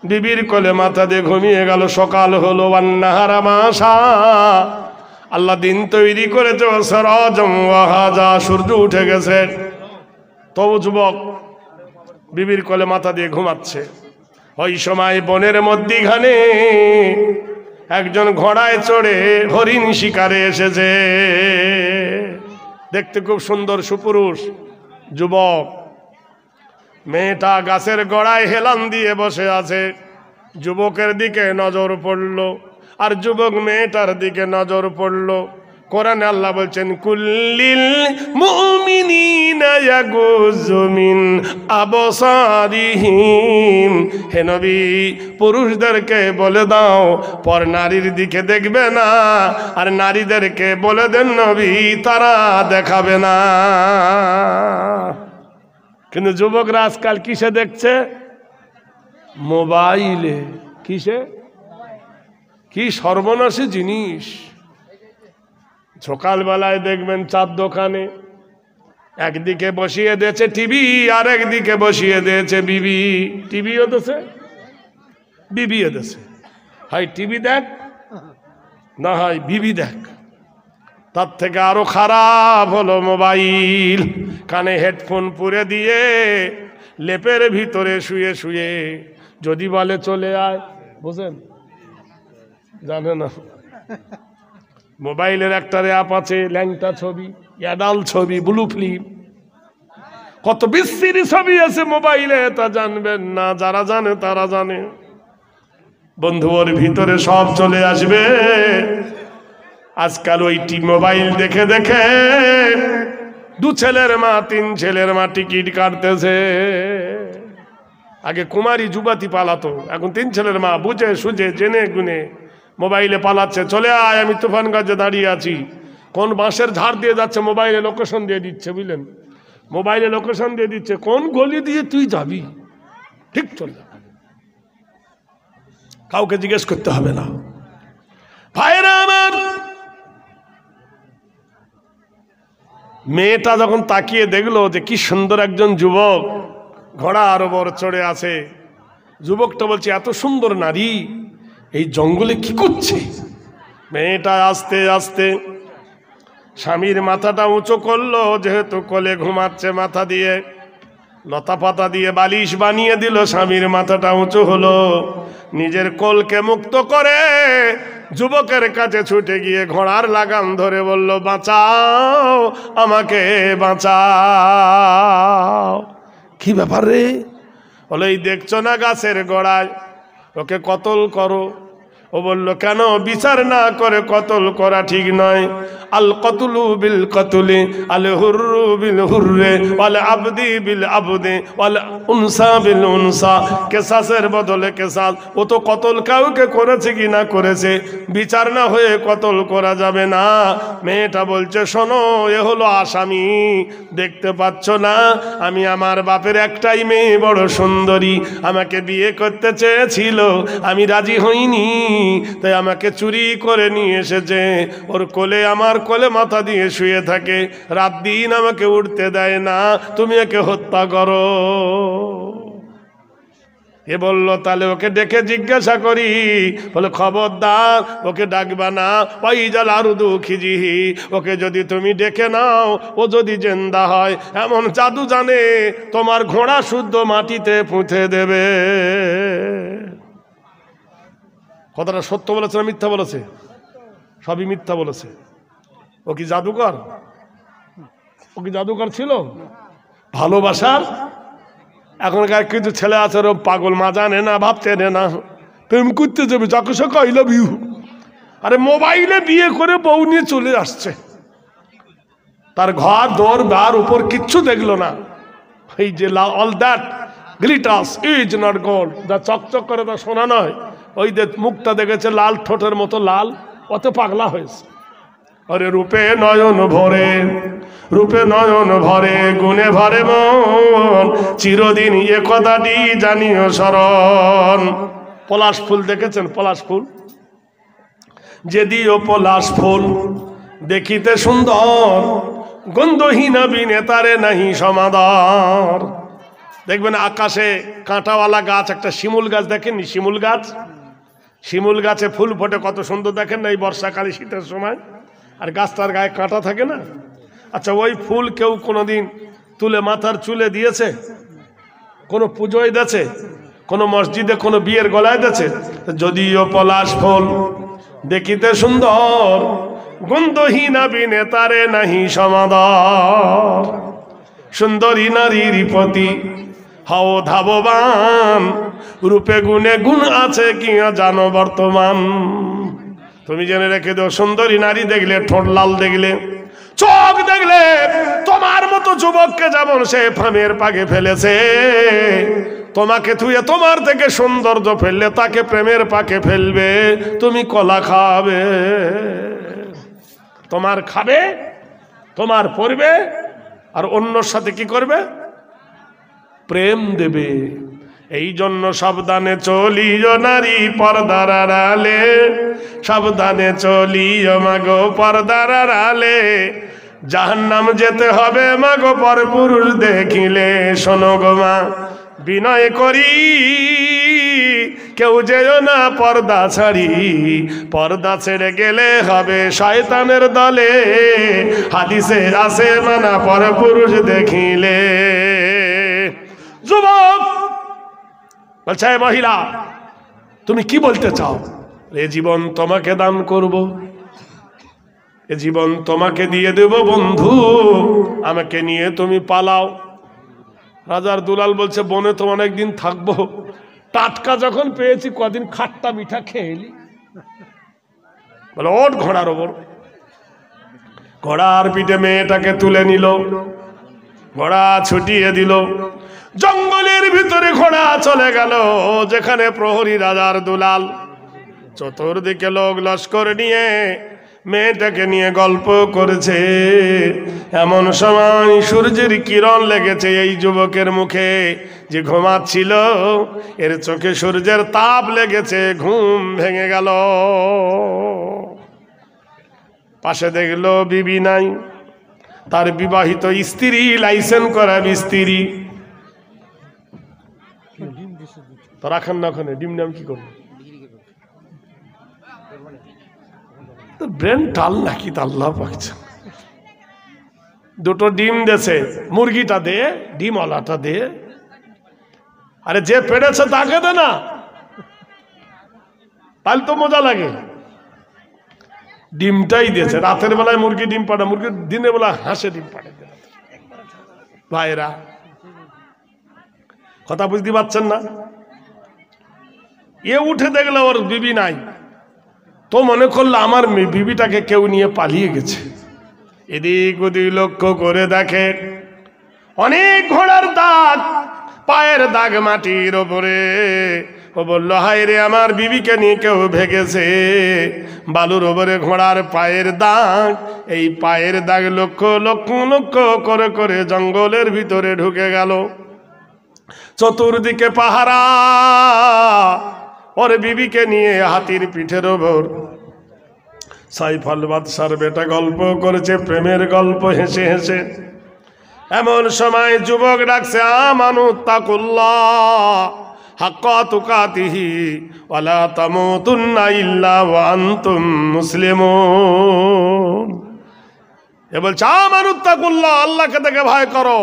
বিবির কোলে মাথা দিয়ে ঘুমিয়ে গেল। সকাল হলো, ওয়ান্নাহারা মাশা, আল্লাহ দিন তৈরি করেছে, সরাজম ওয়াহাজা, সূর্য উঠে গেছে। তবু যুবক বিবির কোলে মাথা দিয়ে ঘুমাচ্ছে। ওই সময় বনের মধ্যিখানে একজন ঘোড়ায় চড়ে হরিণ শিকারে এসেছে। দেখতে খুব সুন্দর, সুপুরুষ যুবক। মেয়েটা গাছের গোড়ায় হেলান দিয়ে বসে আছে। যুবকের দিকে নজর পড়ল, আর যুবক মেয়েটার দিকে নজর পড়ল। কোরআনে আল্লাহ বলছেন, কুল্লিল মুমিনিনা ইয়াগুযু মিন আবসারিহিম, হে নবী পুরুষদেরকে বলে দাও পর নারীর দিকে দেখবে না, আর নারীদেরকে বলে দেন নবী তারা দেখাবে না। কিন্তু যুবকরা আজকাল কিসে দেখছে? মোবাইলে। কিসে? কি সর্বনাশী জিনিস। সকালবেলায় দেখবেন চার দোকানে একদিকে বসিয়ে দিয়েছে টিভি, আর একদিকে বসিয়ে দিয়েছে বিবি। টিভিও দেছে, বিবিও দেছে। হয় টিভি দেখ, না হয় বিবি দেখ। তার থেকে আরো খারাপ হলো মোবাইল। কানে হেডফোন পুরে দিয়ে লেপের ভিতরে শুয়ে শুয়ে যদি বলে চলে আয়, বুঝেন, জানে না মোবাইলের একটা অ্যাপ আছে, ল্যাংটা ছবি, অ্যাডাল্ট ছবি, ব্লু ফিল্ম, কত বিশ্রী ছবি আছে মোবাইলে, তা জানবেন না। যারা জানে তারা জানে। বন্ধু, ওর ভিতরে সব চলে আসবে। আজকাল ওইটি মোবাইল দেখে দেখে 2 ছেলের মা 3 ছেলের মা টিকিট কাটতেছে। আগে কুমারী যুবতী পালাতো, এখন 3 ছেলের মা বুঝে সুঝে জেনে গুনে মোবাইলে পালাচ্ছে। চলে আয়, আমি তুফানগঞ্জে দাঁড়িয়ে আছি। কোন বাঁশের ঝাড় দিয়ে যাচ্ছে মোবাইলে লোকেশন দিয়ে দিচ্ছে, বুঝলেন, মোবাইলে লোকেশন দিয়ে দিচ্ছে কোন গলি দিয়ে তুই যাবি, ঠিক চলে যাবে, কাউকে জিজ্ঞেস করতে হবে না। ভাইরা আমার, মেয়েটা যখন তাকিয়ে দেখলো যে কি সুন্দর একজন যুবক ঘোড়ার ওপর চড়ে আছে, যুবকটা বলছে এত সুন্দর নারী এই জঙ্গলে কি করছে? মেয়েটা আস্তে আস্তে স্বামীর মাথাটা উঁচু করলো, যেহেতু কোলে ঘুমাচ্ছে, মাথা দিয়ে লতা পাতা দিয়ে বালিশ বানিয়ে দিল। স্বামীর মাথাটা উঁচু হলো, নিজের কোলকে মুক্ত করে যুবকের কাছে ছুটে গিয়ে ঘোড়ার লাগাম ধরে বলল, বাঁচাও আমাকে, বাঁচাও। কি ব্যাপার রে? বলে, এই দেখছো না গাছের গোড়ায়, ওকে কতল করো। ও বলল, কেন? বিচার না করে কতল করা ঠিক নয়। আল কতলু বিল কতলি, আল হুররু বিল হুররে, ওয়াল আবদি বিল আবদে, ওয়াল উনসা বিল উনসা। কেসাসের বদলে কেসাস। ও তো কতল কাউকে করেছে কি না করেছে, বিচার না হয়ে কতল করা যাবে না। মেয়েটা বলছে, শোনো, এ হলো আসামি, দেখতে পাচ্ছ না আমি আমার বাপের একটাই মেয়ে, বড় সুন্দরী, আমাকে বিয়ে করতে চেয়েছিল, আমি রাজি হইনি, তাই আমাকে চুরি করে নিয়ে এসেছে। ওর কোলে, আমার কোলে মাথা দিয়ে শুয়ে থাকে, রাত দিন আমাকে উঠতে দেয় না, তুমি একে হত্যা করো। এ বলল, তাহলে ওকে ডেকে জিজ্ঞাসা করি। বলে, খবরদার ওকে ডাকবা না, ওয়াইজাল আরদু খিজিহি, ওকে যদি তুমি ডেকে নাও, ও যদি জিন্দা হয়, এমন জাদু জানে তোমার ঘোড়া শুদ্ধ মাটিতে পুঁতে দেবে। কথাটা সত্য বলেছে না মিথ্যা বলেছে? সবই মিথ্যা বলেছে। ও কি জাদুকর? ও কি জাদুকর ছিল? ভালোবাসার এখনকার কিছু ছেলে আছে ও পাগল, মা জানে না, ভাবতে না, প্রেম করতে যাবে, যাকে সে আই লাভ ইউ। আরে মোবাইলে বিয়ে করে বউ নিয়ে চলে আসছে, তার ঘর দর বার উপর কিচ্ছু দেখলো না। এই যে all that glitters is not gold, যা চকচক করে তা সোনা নয়। ওই যে মুখটা দেখেছে লাল, ঠোঁটের মতো লাল, অত পাগলা হয়েছে। আরে রূপে নয়ন ভরে, রূপে নয়ন ভরে, গুণে ভরে মন, চিরদিন এ কথাটি জানিও স্মরণ। পলাশ ফুল দেখেছেন? পলাশ ফুল, যে দিও পলাশ ফুল, দেখিতে সুন্দর, গন্ধহীন বিনে তারে নাহি সমাদর। দেখবেন আকাশে কাঁটাওয়ালা গাছ, একটা শিমুল গাছ দেখেননি? শিমুল গাছ, শিমুল গাছে ফুল ফোটে কত সুন্দর, দেখেন না? এই বর্ষাকালে শীতের সময়, আর গাছটার গায়ে কাঁটা থাকে না? আচ্ছা, ওই ফুল কেউ কোনোদিন তুলে মাথার চুলে দিয়েছে? কোনো পুজোয় দিয়েছে? কোনো মসজিদে কোনো বিয়ের গলায় দিয়েছে? যদিও পলাশ ফুল দেখিতে সুন্দর, গন্ধহীন বিনে তারে নাহি সমাদর। সুন্দরী নারীর প্রতি হও ধাববান, রূপে গুণে গুণ আছে কি জানো বর্তমান। তুমি জেনে রেখে দাও, সুন্দরী নারী দেখলে, ঠোঁট লাল দেখলে, চোখ দেখলে, তোমার মতো যুবককে যেমন সে ফামের পাকে ফেলেছে, তোমাকে থুয়ে তোমার থেকে সৌন্দর্য ফেললে তাকে প্রেমের পাকে ফেলবে। তুমি কলা খাবে, তোমার খাবে, তোমার পড়বে, আর অন্যর সাথে কি করবে? প্রেম দেবে। এই জন্য সাবধানে চলিও নারী পর্দার আড়ালে, সাবধানে চলিও মাগো পর্দার আড়ালে, জাহান্নাম যেতে হবে মাগো পর পুরুষ দেখিলে। শোনো গো মা, বিনয় করি কেউ যেও না পর্দা ছাড়ি, পর্দা ছেড়ে গেলে হবে শয়তানের দলে, হাদিসে আছে মানা পর পুরুষ দেখিলে। যুবক বলছে, মহিলা তুমি কি বলতে চাও? এ জীবন তোমাকে দান করব, এ জীবন তোমাকে দিয়ে দেব বন্ধু, আমাকে নিয়ে তুমি পালাও। রাজার দুলাল বলছে, বনে তো অনেকদিন থাকবো, টাটকা যখন পেয়েছি কদিন খাট্টা মিঠা খেয়ে এলি। বলে ওঠ ঘোড়ার ওপর। ঘোড়ার পিঠে মেয়েটাকে তুলে নিল, ঘোড়া ছুটিয়ে দিল, জঙ্গলের ভিতরে ঘোড়া চলে গেল যেখানে প্রহরী রাজার দুলাল। চতুর্দিকে লোক লস্কর নিয়ে মেয়েটাকে নিয়ে গল্প করেছে। এমন সময় সূর্যের কিরণ লেগেছে এই যুবকের মুখে, যে ঘুমাচ্ছিল এর চোখে সূর্যের তাপ লেগেছে, ঘুম ভেঙে গেল। পাশে দেখলো বিবি নাই, তার বিবাহিত স্ত্রী, লাইসেন্স করা স্ত্রী। তো রাখেন না ওখানে, ডিম নাম কি করবো? ব্রেন টাল নাকি আল্লাহ পাকছে। দুটো ডিম দেছে, মুরগিটা দে, ডিমওয়ালাটা দে। আরে যে পেড়েছে তাকে দে না, তাহলে তো মজা লাগে। ডিমটাই দিয়েছে। রাতের বেলায় মুরগি ডিম পাড়ে, মুরগি দিনের বেলা হাঁসে ডিম পাড়ে। ভাইরা কথা বুঝতে পারছেন না? এ উঠে দেখলো ওর বিবি নাই, তো মনে করলো আমার বিবিটাকে কেউ নিয়ে পালিয়ে গেছে। এদিক ওদিক লক্ষ্য করে দেখে অনেক ঘোড়ার দাগ, পায়ের দাগ মাটির ওপরে। ও বললো, হায় রে, আমার বিবিকে নিয়ে কেউ ভেগেছে। বালুর ওপরে ঘোড়ার পায়ের দাগ, এই পায়ের দাগ লক্ষ্য লক্ষ্য লক্ষ্য করে করে জঙ্গলের ভিতরে ঢুকে গেল। চতুর্দিকে পাহারা, ওর বিবিকে নিয়ে হাতির পিঠের ওপর। সাইফাল বাদশার বেটা গল্প করেছে, প্রেমের গল্প হেসে হেসে। এমন সময় যুবক ডাকছে, আমানুত্তাকুল্লাহ হাক্কা তুকাতিহি ওয়ালা তামুতুন্না ইল্লা ওয়া আনতুম মুসলিমুন। এ বলছে, আমানুত্তাকুল্লাহ, আল্লাহকে দেখে ভয় করো,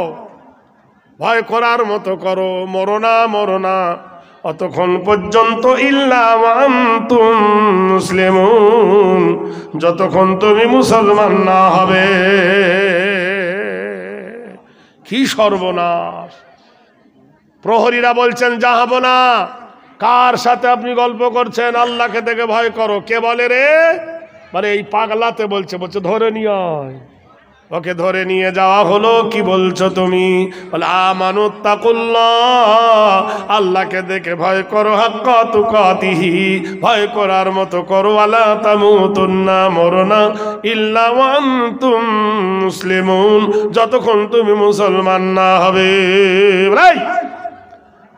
ভয় করার মতো করো, মরো না মরো না অতক্ষণ পর্যন্ত, ইল্লা ওয়া আনতুম মুসলিমুন, যতক্ষণ তুমি মুসলমান না হবে। কি সর্বনাশ! প্রহরীরা বলছেন, যাবো না। কার সাথে আপনি গল্প করছেন? আল্লাহকে দেখে ভয় করো। কে বলে রে? মানে এই পাগলাতে বলছে, বলছে ধরে নিয়ে আয়। ওকে ধরে নিয়ে যাওয়া হলো। কি বলছো তুমি? বলে, আমানুত্তাকুল্লাহ, আল্লাহকে দেখে ভয় করো, হাক্কা তুকাতিহি, ভয় করার মতো করো, ওয়ালা তামুতুন্না, মরো না, ইল্লা ওয়া আনতুম মুসলিমুন, যতক্ষণ তুমি মুসলমান না হবে। ভাই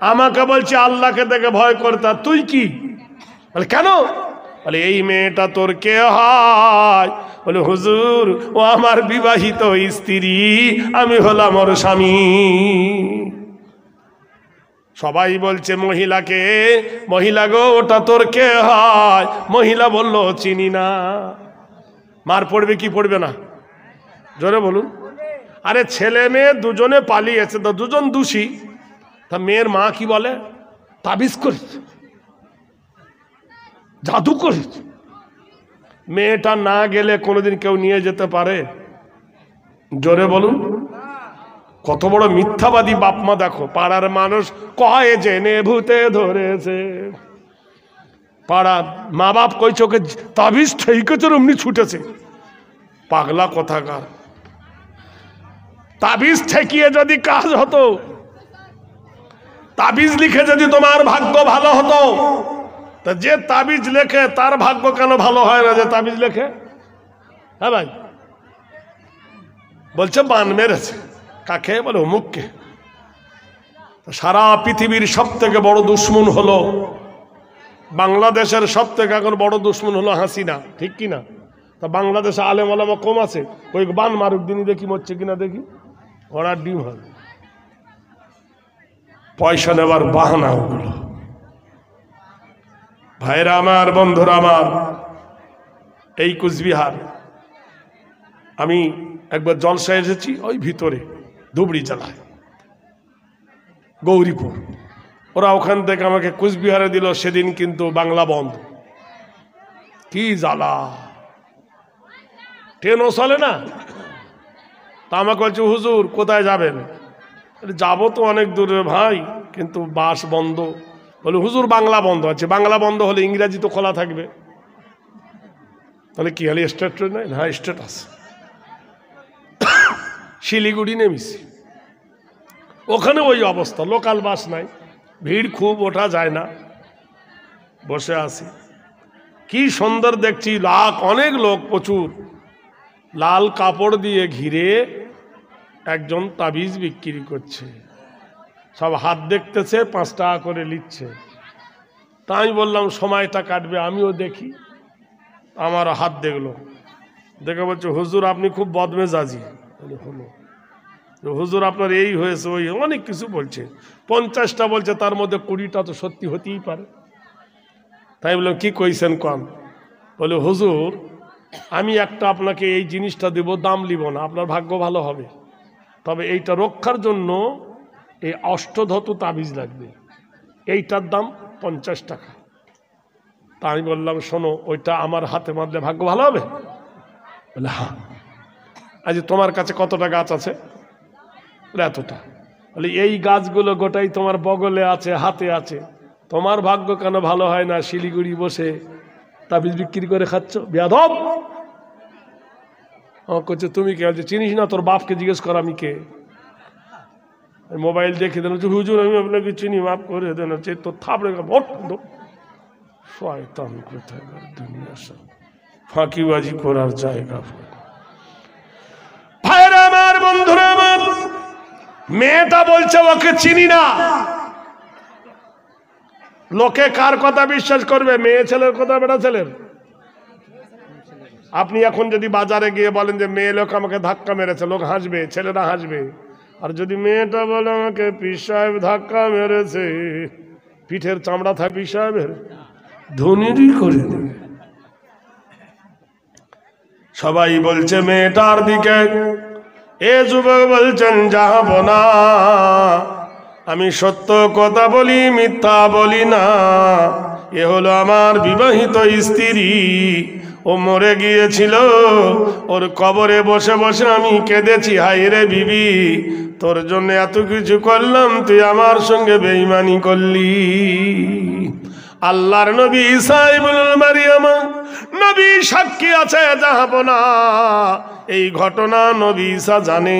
আমাকে বলছি আল্লাহকে দেখে ভয় করতে, তুই কি? বলে কেন? বলে এই মেয়েটা তোর কে হয়? বলে হুজুর ও আমার বিবাহিত স্ত্রী, আমি হলাম ওর স্বামী। সবাই বলছে মহিলাকে, মহিলা গো ওটা তোর কে হয়? মহিলা বলল চিনি না। মার পড়বে কি পড়বে না? জোরে বলুন। আরে ছেলে মেয়ে দুজনে পালিয়েছে, তো দুজন দোষী। তা মেয়ের মা কি বলে? তাবিজ করেছে, জাদু করেছে। মেয়েটা না গেলে কোনোদিন কেউ নিয়ে যেতে পারে? জোরে বলুন। কত বড় মিথ্যাবাদী বাপ মা দেখো। পাড়ার মানুষ কয়ে জেনে ভূতে ধরেছে, পাড়ার মা বাপ কই চোখে তাবিজ ঠেকেছে, অমনি ছুটেছে। পাগলা কোথাকার। তাবিজ ঠেকিয়ে যদি কাজ হতো, তাবিজ লিখে যদি তোমার ভাগ্য ভালো হতো, তা যে তাবিজ লেখে তার ভাগ্য কেন ভালো হয় না যে তাবিজ লেখে? হ্যাঁ ভাই, বলছে বান মেরেছে। কাকে? বলে অমুককে। সারা পৃথিবীর সব থেকে বড় দুশ্মন হলো, বাংলাদেশের সব থেকে এখন বড় দুশ্মন হলো হাসিনা, ঠিক কিনা? তা বাংলাদেশে আলেম ওলামা কম আছে? ওই বান মারুক দিনই দেখি মরছে কিনা দেখি। ওরা ডিম হবে, পয়সা নেবার বাহানা ওগুলো। ভাইরা আমার, বন্ধুরা আমার, এই কুচবিহার আমি একবার জলসায় এসেছি, ওই ভিতরে ধুবড়ি জেলায় গৌরীপুর। ওরা ওখান থেকে আমাকে কুচবিহারে দিল। সেদিন কিন্তু বাংলা বন্ধ। কি জ্বালা, ট্রেনও চলে না। তা আমাকে বলছে হুজুর কোথায় যাবেন? যাবো তো অনেক দূরে ভাই, কিন্তু বাস বন্ধ। বলে হুজুর বাংলা বন্ধ আছে। বাংলা বন্ধ হলে ইংরাজি তো খোলা থাকবে। তাহলে কি হলে স্টেট ট্রেন নাই? হ্যাঁ স্টেট আছে। শিলিগুড়ি নেমেছি, ওখানে ওই অবস্থা, লোকাল বাস নাই, ভিড় খুব, ওঠা যায় না। বসে আছি, কি সুন্দর দেখছি, অনেক লোক, প্রচুর লাল কাপড় দিয়ে ঘিরে একজন তাবিজ বিক্রি করছে। সব হাত দেখতেছে, 5 টাকা করে নিচ্ছে। তা আমি বললাম সময়টা কাটবে, আমিও দেখি। আমার হাত দেখলো, দেখে বলছে হুজুর আপনি খুব বদমেজাজি। হলো হুজুর আপনার এই হয়েছে, ওই অনেক কিছু বলছে। 50টা বলছে, তার মধ্যে 20টা তো সত্যি হতেই পারে। তাই বললাম কি কইছেন কম? বলে হুজুর আমি একটা আপনাকে এই জিনিসটা দেব, দাম লিব না, আপনার ভাগ্য ভালো হবে। তবে এইটা রক্ষার জন্য এই অষ্টধাতু তাবিজ লাগবে, এইটার দাম 50 টাকা। তা আমি বললাম শোনো, ওইটা আমার হাতে মারলে ভাগ্য ভালো হবে? বলে হ্যাঁ। আজ তোমার কাছে কতটা গাছ আছে? বলে এতটা। বলে এই গাছগুলো গোটাই তোমার বগলে আছে, হাতে আছে, তোমার ভাগ্য কেন ভালো হয় না? শিলিগুড়ি বসে তাবিজ বিক্রি করে খাচ্ছ, বেয়াদব। আমার করছে তুমি কে? বলছে চিনিস না, তোর বাপকে জিজ্ঞেস কর আমি কে। মোবাইল দেখে দেন, হুজুর আমি আপনাকে চিনি, মাফ করে দেন। তোর থাপড়ে শয়তান কোথায়, দুনিয়া সব ফাঁকিবাজি করার জায়গা। ভাইরা আমার, বন্ধুরা আমার, মেয়েটা বলছে ওকে চিনি না। লোকে কার কথা বিশ্বাস করবে? মেয়ে ছেলের কথা, বেটা ছেলের? আপনি এখন যদি বাজারে গিয়ে বলেন যে মেয়ে লোক আমাকে ধাক্কা মেরেছে, লোক হাসবে, ছেলেরা হাসবে। আর যদি মেয়েটা বলে আমাকে পীর সাহেব ধাক্কা মেরেছে, পিঠের চামড়া থাকে পীর সাহেবের, ধনীরই করে দেবে। সবাই বলছে মেয়েটার দিকে। এ যুবক বলছেন যাব না, আমি সত্য কথা বলি, মিথ্যা বলি না। এ হলো আমার বিবাহিত স্ত্রী, ও মরে গিয়েছিল, ওর কবরে বসে বসে আমি কেঁদেছি, হায় রে বিবি, তোর জন্য এত কিছু করলাম, তুই আমার সঙ্গে বেঈমানি করলি। আল্লাহর নবী ঈসা ইবনে মারইয়াম, নবী সাক্ষী আছে জাহাপনা, এই ঘটনা নবী ঈসা জানে।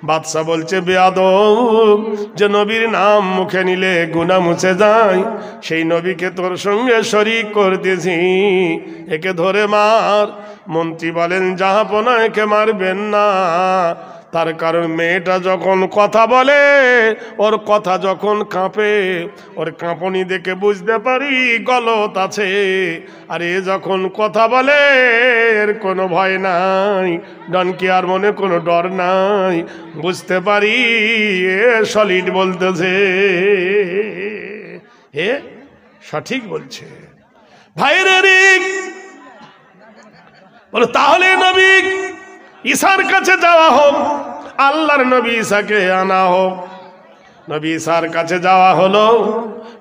বাদশা বলছে বেয়াদব, যে নবীর নাম মুখে নিলে গুনাহ মুছে যায়, সেই নবীকে তোর সঙ্গে শরীক করতেছি, একে ধরে মার। মন্ত্রী বলেন জাহাপনা একে মারবেন না, তার কারণ মেয়েটা যখন কথা বলে, ওর কথা যখন কাঁপে, ওর কাঁপনি দেখে বুঝতে পারি গলত আছে। আর এ যখন কথা বলে এর কোনো ভয় নাই, ডনকি আর মনে কোনো ডর নাই, বুঝতে পারি এ সলিড বলতেছে, এ সঠিক বলছে। ভাইরে রে বলো, তাহলে নবী ঈসার কাছে যাওয়া হোক, আল্লাহর নবী ঈসাকে আনা হোক। নবী ঈসার কাছে যাওয়া হলো,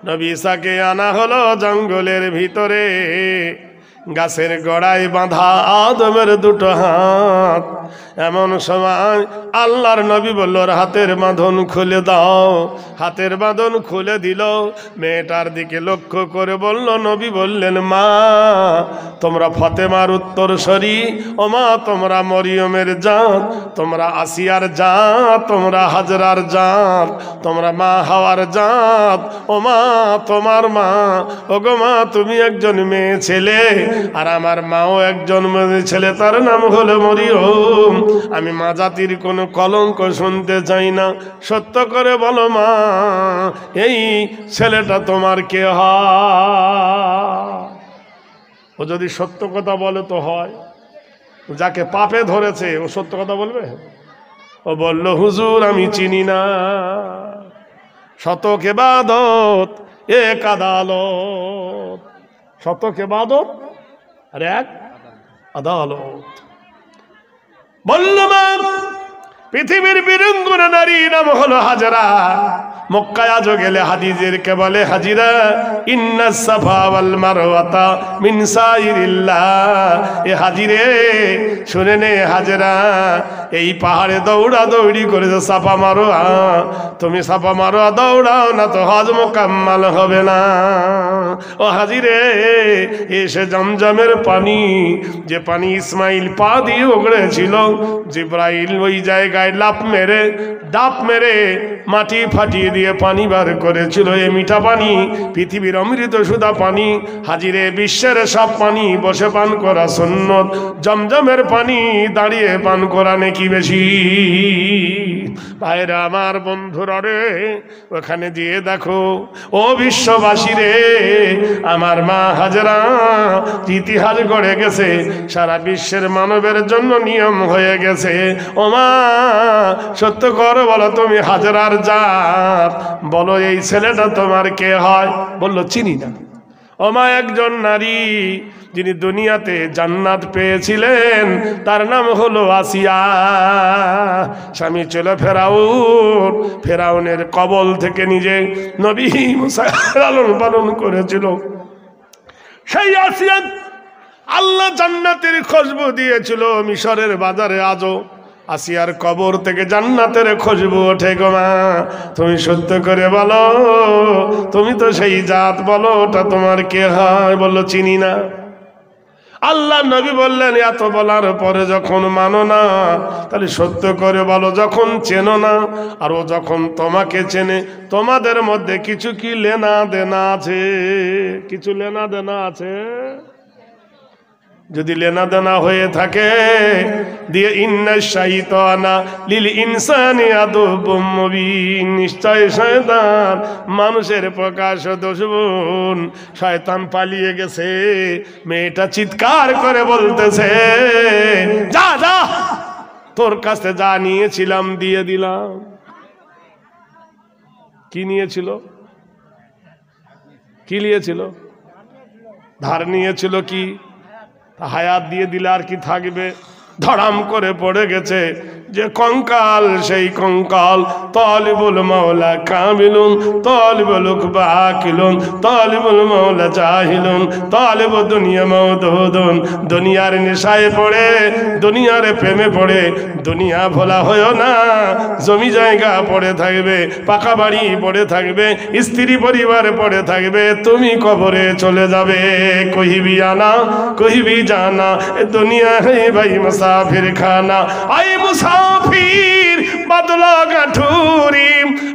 নবী ঈসাকে আনা হলো জঙ্গলের ভিতরে, গাছের গোড়ায় বাঁধা আদমের দুটো হাত। এমন সময় আল্লাহর নবী বলল, হাতের বাঁধন খুলে দাও। হাতের বাঁধন খুলে দিল। মেয়েটার দিকে লক্ষ্য করে বলল, নবী বললেন, মা তোমরা ফাতেমার উত্তরসূরি, ও মা তোমরা মরিয়মের জাত, তোমরা আসিয়ার জাত, তোমরা হাজরার জাত, তোমরা মা হাওয়ার জাত। ও মা তোমার মা, ও গো মা তুমি একজন মেয়ে ছেলে, আর আমার মাও একজন মেয়ে ছেলে, তার নাম হলো মরিয়ম। আমি মা জাতির কোনো কলঙ্ক শুনতে চাই না, সত্য করে বলো মা, এই ছেলেটা তোমার কে হয়? ও যদি সত্য কথা বলে তো হয়, যাকে পাপে ধরেছে ও সত্য কথা বলবে? ও বলল, হুজুর আমি চিনি না। শতক ইবাদত এক আদালত, শতক ইবাদত আর এক আদালত। বলল, মা পৃথিবীর বীরাঙ্গনা নারী নাম হলো হাজরা। মক্কায় আজও গেলে হাদিজেরকে বলে হাজিরা, ইন্নাস সাফা ওয়াল মারওয়াতা মিন সাইরিল্লাহ। এ হাজিরে শুনে নে হাজরা, এই পাহাড়ে দৌড়া দৌড়ি করেছে সাফা মারোয়া, তুমি সাফা মারোয়া দৌড়াও না তো হজ মোকাম্মাল হবে না। ও হাজিরে, এসে জমজমের পানি, যে পানি ইসমাইল পা দিয়ে ওগড়েছিল, জিব্রাইল ওই জায়গায় লাফ মেরে ডাব মেরে মাটি ফাটিয়ে দিয়ে পানি বার করেছিল। এই মিঠা পানি পৃথিবীর অমৃত সুধা পানি। হাজিরে বিশ্বের সব পানি বসে পান করা সুন্নত, জমজমের পানি দাঁড়িয়ে পান করা নেকি বেশি। ভাইরা আমার, বন্ধুরা রে, ওখানে গিয়ে দেখো, ও বিশ্ববাসী রে, আমার মা হাজরা ইতিহাস গড়ে গেছে, সারা বিশ্বের মানবের জন্য নিয়ম হয়ে গেছে। ও মা সত্য করো, বলো তুমি হাজরার জাত, বলো এই ছেলেটা তোমার কে হয়? বলল, চিনি না। ও মা একজন নারী যিনি দুনিয়াতে জান্নাত পেয়েছিলেন, তার নাম হলো আসিয়া। স্বামী ছিল ফেরাউন, ফেরাউনের কবল থেকে নিজে নবী মুসা লালন পালন করেছিল। সেই আসিয়া আল্লাহ জান্নাতের খুশবু দিয়েছিল মিশরের বাজারে। আজও আসিয়ার কবর থেকে জান্নাতের খুশবু ওঠে গো মা। তুমি সত্য করে বলো, তুমি তো সেই জাত, বলো ওটা তোমার কে হয়? বললো, চিনি না। আল্লাহ নবী বললেন, এত বলার পরে যখন মানো না, তাহলে সত্য করে বলো যখন চেনো না, আর ও যখন তোমাকে চেনে, তোমাদের মধ্যে কিছু কি লেনা দেনা আছে? কিছু লেনা দেনা আছে? যদি লেনা দেনা হয়ে থাকে দিয়ে, ইন্না শাইতানা লিল ইনসানি আদুবুম মুবিন, নিশ্চয় শয়তান মানুষের প্রকাশ দুশমন। শয়তান পালিয়ে গেছে। মেয়েটা চিৎকার করে বলতেছে, যা যা, তোর কাছে যা নিয়েছিলাম দিয়ে দিলাম। কি নিয়েছিল? কি নিয়েছিল? ধার নিয়েছিল। কি? হায়াত দিয়ে দিলে আর কি থাকবে? ধড়াম করে পড়ে গেছে যে কঙ্কাল, সেই কঙ্কাল। তালিবুল মাওলা কামিলুন, তালিবুল উকবা আকিলুন, তালিবুল মাওলা জাহিলুন, তালিবু দুনিয়া মাউদুদুন। দুনিয়ার নেশায় পড়ে, দুনিয়ার প্রেমে পড়ে দুনিয়া ভোলা হয়েও না। জমি জায়গা পড়ে থাকবে, পাকা বাড়ি পড়ে থাকবে, স্ত্রী পরিবার পড়ে থাকবে, তুমি কবরে চলে যাবে। কহিবি আনা কহিবি জানা, এ দুনিয়া হে ভাই মুসাফির খানা। আয়ে মুসাফির বাদলা গাঠুরি,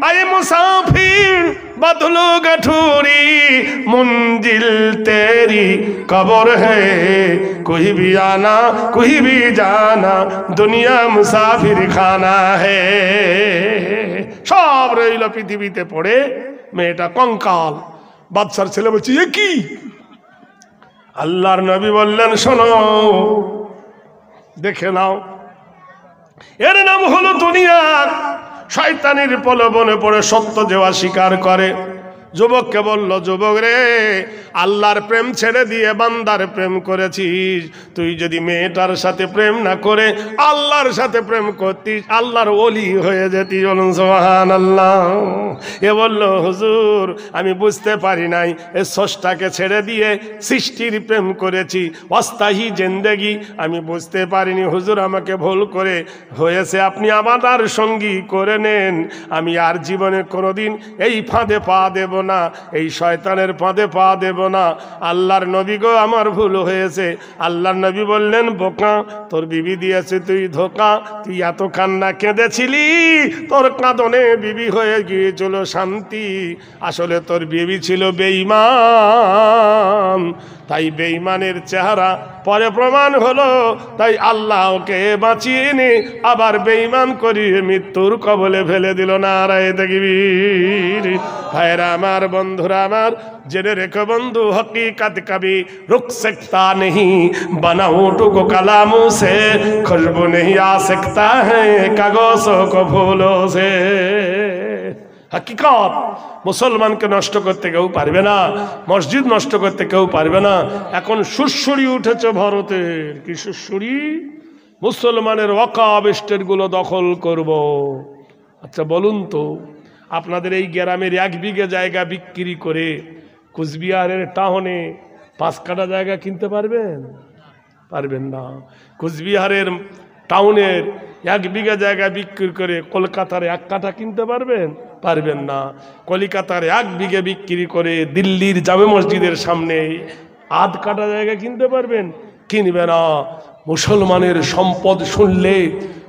আয়ে মুসাফির बदलू गठूरी मंजिल तेरी कब्र है कोई भी आना कोई भी जाना दुनिया मुसाफिर खाना है सब रইল পৃথিবীতে পড়ে মেয়েটা কঙ্কাল বাদশার ছেলে বলছে এ কি আল্লাহর নবী বললেন শোনো দেখে নাও এর নাম হলো দুনিয়া শয়তানের প্রলোভনে পড়ে সত্য যে অস্বীকার করে যুবককে বলল যুবক রে আল্লাহর প্রেম ছেড়ে দিয়ে বান্দার প্রেম করেছিস তুই যদি মেয়েটার সাথে প্রেম না করে আল্লাহর সাথে প্রেম করতিস আল্লাহর ওলি হয়ে যেতি বলুন সুবহানাল্লাহ এ বলল হুজুর আমি বুঝতে পারি নাই এ স্রষ্টাকে ছেড়ে দিয়ে সৃষ্টির প্রেম করেছি অস্থায়ী জিন্দেগি আমি বুঝতে পারিনি হুজুর আমাকে ভুল করে হয়েছে আপনি আমার আর সঙ্গী করে নেন আমি আর জীবনে কোনোদিন এই ফাঁদে পা দেব না এই শয়তানের ফাঁদে পা দেব না আল্লাহর নবী গো আমার ভুল হয়েছে আল্লাহর নবী বললেন বোকা তোর বিবি দিয়েছে তুই ধোকা তুই এত কান্না কেঁদেছিলি তোর কাঁদনে বিবি হয়ে গিয়েছিল শান্তি আসলে তোর বিবি ছিল বেঈমান তাই বেঈমানের চেহারা পরে প্রমাণ হলো তাই আল্লাহ ওকে বাঁচিয়ে নে আবার বেঈমান করিয়ে মৃত্যুর কবলে ফেলে দিল নারায়ে তাকবীর ভাইরা আমার বন্ধুরা আমার জেনে রেখো বন্ধু হकीकत कभी रुक सकता नहीं बना होठों को कलामों से खुशबू नहीं आ सकता है कागजों को फूलों से हकीकत মুসলমানকে নষ্ট করতে কেউ পারবে না মসজিদ নষ্ট করতে কেউ পারবে না এখন সুরসুরি উঠেছে ভারতের কি সুরসুরি মুসলমানের ওয়াকফ এস্টেটগুলো দখল করব আচ্ছা বলুন তো আপনাদের এই গ্রামের 1 বিঘে জায়গা বিক্রি করে কুচবিহারের টাউনে 5 কাঠা জায়গা কিনতে পারবেন পারবেন না কুচবিহারের টাউনের 1 বিঘা জায়গা বিক্রি করে কলকাতার 1 কাঠা কিনতে পারবেন পারবেন না কলকাতার 1 বিঘা বিক্রি করে দিল্লির জামে মসজিদের সামনে 1/2 কাঠা জায়গা কিনতে পারবেন কিনবে না মুসলমানের সম্পদ শুনলে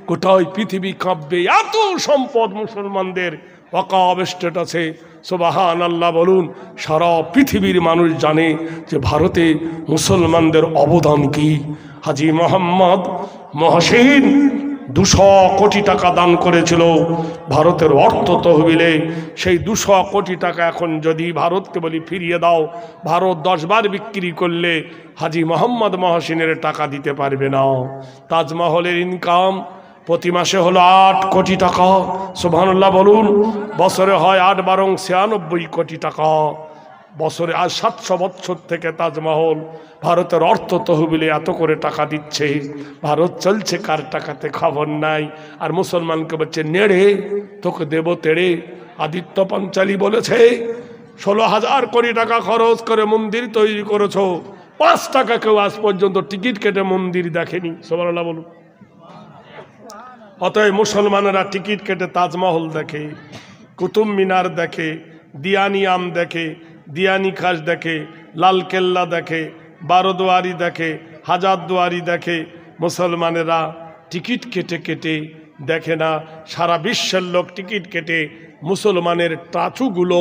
গোটাই পৃথিবী কাঁপবে এত সম্পদ মুসলমানদের ওয়াকফ এস্টেট আছে সুবহানাল্লাহ বলুন সারা পৃথিবীর মানুষ জানে যে ভারতে মুসলমানদের অবদান কি হাজী মোহাম্মদ মহসিন 200 কোটি টাকা দান করেছিল ভারতের অর্থ তহবিলে সেই 200 কোটি টাকা এখন যদি ভারতকে বলি ফিরিয়ে দাও ভারত 10 বার বিক্রি করলে হাজী মোহাম্মদ মহসিনের টাকা দিতে পারবে না তাজমহলের ইনকাম প্রতি মাসে হলো 8 কোটি টাকা সুবহানাল্লাহ বলুন বছরে হয় 8 বারং 96 কোটি টাকা বছরে আজ 700 বছর থেকে তাজমহল ভারতের অর্থ তহবিলে এত করে টাকা দিচ্ছে ভারত চলছে কার টাকাতে খবর নাই আর মুসলমানকে বলছে নেড়ে তোকে দেব তেড়ে আদিত্য পাঞ্চালী বলেছে 16,000 কোটি টাকা খরচ করে মন্দির তৈরি করেছো 5 টাকা কেউ আজ পর্যন্ত টিকিট কেটে মন্দির দেখেনি সুবহানাল্লাহ বলুন অতএব মুসলমানেরা টিকিট কেটে তাজমহল দেখে কুতুব মিনার দেখে দিয়ানি আম দেখে দিয়ানি খাস দেখে লালকেল্লা দেখে বারোদুয়ারি দেখে হাজারদুয়ারি দেখে মুসলমানেরা টিকিট কেটে কেটে দেখে না সারা বিশ্বের লোক টিকিট কেটে মুসলমানের টাচুগুলো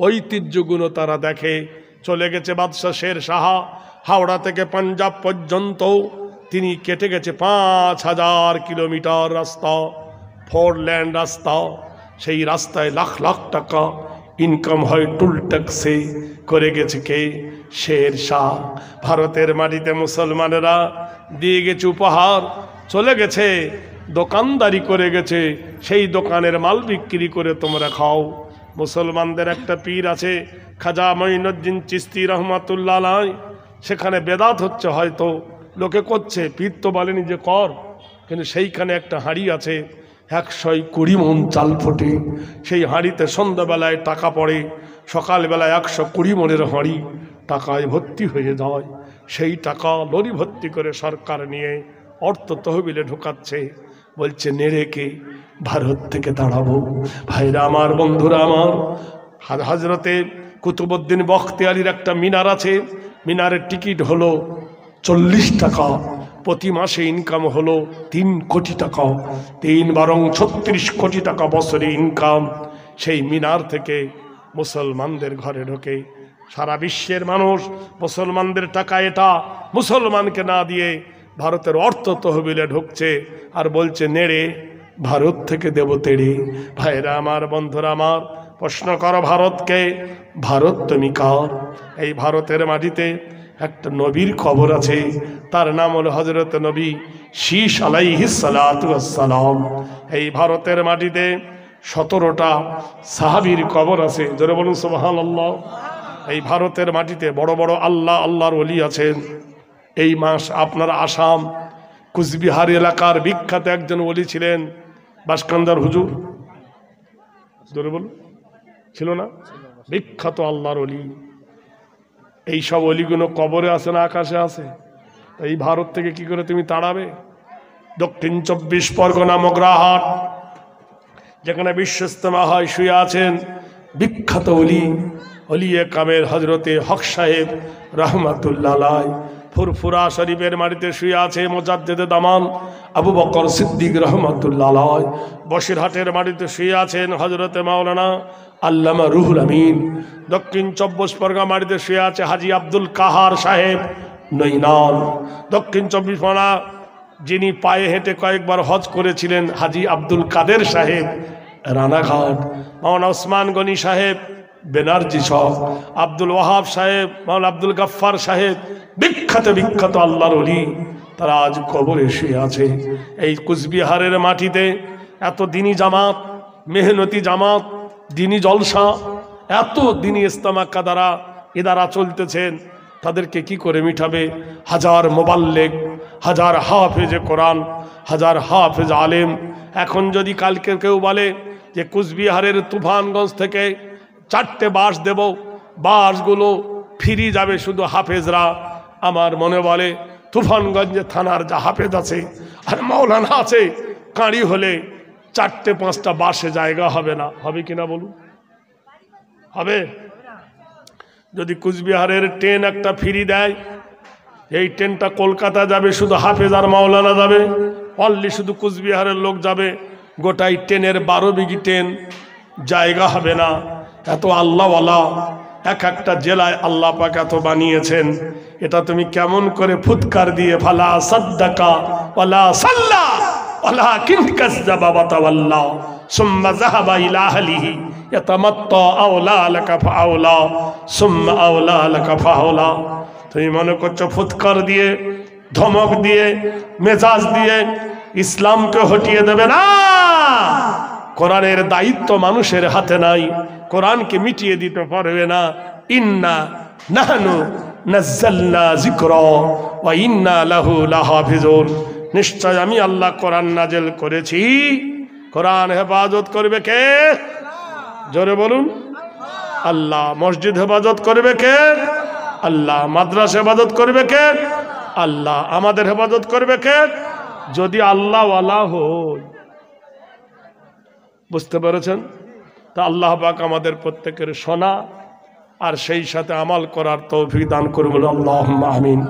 ঐতিহ্যগুলো তারা দেখে চলে গেছে বাদশাহ শের শাহ হাওড়া থেকে পাঞ্জাব পর্যন্ত তিনি কেটে গেছে 5,000 কিলোমিটার রাস্তা 4 লেন রাস্তা সেই রাস্তায় লাখ লাখ টাকা ইনকাম হয় টুল ট্যাক্সে করে গেছে কে শের শাহ ভারতের মাটিতে মুসলমানেরা দিয়ে গেছে উপহার চলে গেছে দোকানদারি করে গেছে সেই দোকানের মাল বিক্রি করে তোমরা খাও মুসলমানদের একটা পীর আছে খাজা মঈনুদ্দিন চিশতি রহমাতুল্লাহ আলাইহি সেখানে বেদাত হচ্ছে হয়তো লোকে করছে পীর তো বলেনি যে কর কিন্তু সেইখানে একটা হাঁড়ি আছে 120 মণ চাল ফোটে সেই হাঁড়িতে সন্ধ্যাবেলায় টাকা পড়ে সকালবেলায় 120 মণের হাঁড়ি টাকায় ভর্তি হয়ে যায় সেই টাকা লরি ভর্তি করে সরকার নিয়ে অর্থ তহবিলে ঢোকাচ্ছে বলছে নেড়েকে ভারত থেকে দাঁড়াবো ভাইরা আমার বন্ধুরা আমার হযরতে কুতুবউদ্দিন বখতিয়ারির একটা মিনার আছে মিনারের টিকিট হলো 40 টাকা প্রতি মাসে ইনকাম হলো 3 কোটি টাকা 3 বরং 36 কোটি টাকা বছরে ইনকাম সেই মিনার থেকে মুসলমানদের ঘরে ঢোকে। সারা বিশ্বের মানুষ মুসলমানদের টাকা এটা মুসলমানকে না দিয়ে ভারতের অর্থ তহবিলে ঢুকছে আর বলছে নেড়ে ভারত থেকে দেব তেড়ে। ভাইরা আমার, বন্ধুরা আমার, প্রশ্ন করো ভারতকে, ভারত তুমি কার? এই ভারতের মাটিতে একটা নবীর কবর আছে, তার নাম হলো হযরত নবী শীস আলাইহিস সালাতু ওয়াস সালাম। এই ভারতের মাটিতে 17টা সাহাবীর কবর আছে, জোরে বলুন সুবহানাল্লাহ। এই ভারতের মাটিতে বড় বড় আল্লাহর ওলি আছেন। এই মাস আপনার আসাম কুচবিহার এলাকার বিখ্যাত একজন ওলি ছিলেন বাসকান্দার হুজুর, জোরে বলুন, ছিল না? বিখ্যাত আল্লাহর ওলি। এই সব অলিগুলো কবরে আছে না আকাশে আছে? এই ভারত থেকে কি করে তুমি তাড়াবে? দক্ষিণ 24 পরগনা মগরাহাট, যেখানে বিশ্ব ইজতেমা হয়, শুয়ে আছেন বিখ্যাত অলিয়ে কামের হজরতে হক সাহেব রহমাতুল্লাহ আলাইহ। ফুরফুরা শরীফের মাটিতে শুয়ে আছে মুজাদ্দেদে দামান আবু বকর সিদ্দিক রহমাতুল্লাহ আলাইহ। বসিরহাটের মাটিতে শুয়ে আছেন হজরতে মাওলানা আল্লামা রুহুল আমিন। দক্ষিণ 24 পরগনা মাটিতে শুয়ে আছে হাজি আব্দুল কাহার সাহেব নৈনাল। দক্ষিণ 24 পরগনা যিনি পায়ে হেঁটে কয়েকবার হজ করেছিলেন হাজি আব্দুল কাদের সাহেব রানাঘাট। মাওলানা ওসমান গনি সাহেব বেনারজি সব, আব্দুল ওয়াহাব সাহেব, মাওলানা আব্দুল গাফফার সাহেব, বিখ্যাত আল্লাহর ওলি, তারা আজ কবরে শুয়ে আছে। এই কুচবিহারের মাটিতে এত দিনী জামাত, মেহনতি জামাত, দিনী জলসা, এত দিনী ইজতেমা কাদারা ইদারা চলতেছেন, তাদেরকে কি করে মিটাবে? হাজার মোবাল্লেগ, হাজার হাফেজে কোরআন, হাজার হাফেজ আলেম। এখন যদি কালকে কেউ বলে যে কুচবিহারের তুফানগঞ্জ থেকে 4টে বাস দেব, বাসগুলো ফ্রি যাবে শুধু হাফেজরা, আমার মনে বলে তুফানগঞ্জে থানার যা হাফেজ আছে আর মাওলানা আছে, কাঁড়ি হলে 4টে-5টা বাসে জায়গা হবে না। হবে কিনা বলুন? হবে? যদি কুচবিহারের ট্রেন একটা ফ্রি দেয়, এই ট্রেনটা কলকাতা যাবে, শুধু হাফেজ আর মাওলানা যাবে, অনলি শুধু কুচবিহারের লোক যাবে, গোটাই ট্রেনের 12 বিঘি ট্রেন, জায়গা হবে না। এত আল্লাহওয়ালা এক একটা জেলায় আল্লাহ পাক এত বানিয়েছেন, এটা তুমি কেমন করে ফুৎকার দিয়ে ফালা সাদ্দাকা ওয়ালা সাল্লা ওয়ালাকিন কাযযাবা ওয়া তাওয়াল্লা সুম্মা যাহাবা ইলা আহলিহি ইয়াতামাত্তা আওলা লাকা ফাআওলা সুম্মা আওলা লাকা ফাআওলা। তুমি মনে করছো ফুৎকার দিয়ে, ধমক দিয়ে, মেজাজ দিয়ে ইসলামকে হটিয়ে দেবে না? কোরআনের দায়িত্ব মানুষের হাতে নাই, কোরআনকে মিটিয়ে দিতে পারবে না। ইন্না নাহনু নাযালনা যিকরা ওয়া ইন্না লাহু লাহাফিজুন। নিশ্চয় আমি আল্লাহ কোরআন নাজেল করেছি, কোরআন হেফাজত করবে কে? জোরে বলুন আল্লাহ। মসজিদ হেফাজত করবে কে? আল্লাহ। মাদ্রাসা হেফাজত করবে কে? আল্লাহ। আমাদের হেফাজত করবে কে? যদি আল্লাহ ওয়ালা হই। বুঝতে পেরেছেন? তা আল্লাহ পাক আমাদের প্রত্যেকের শোনা আর সেই সাথে আমাল করার তৌফিক দান করুন, আল্লাহুম্মা আমিন।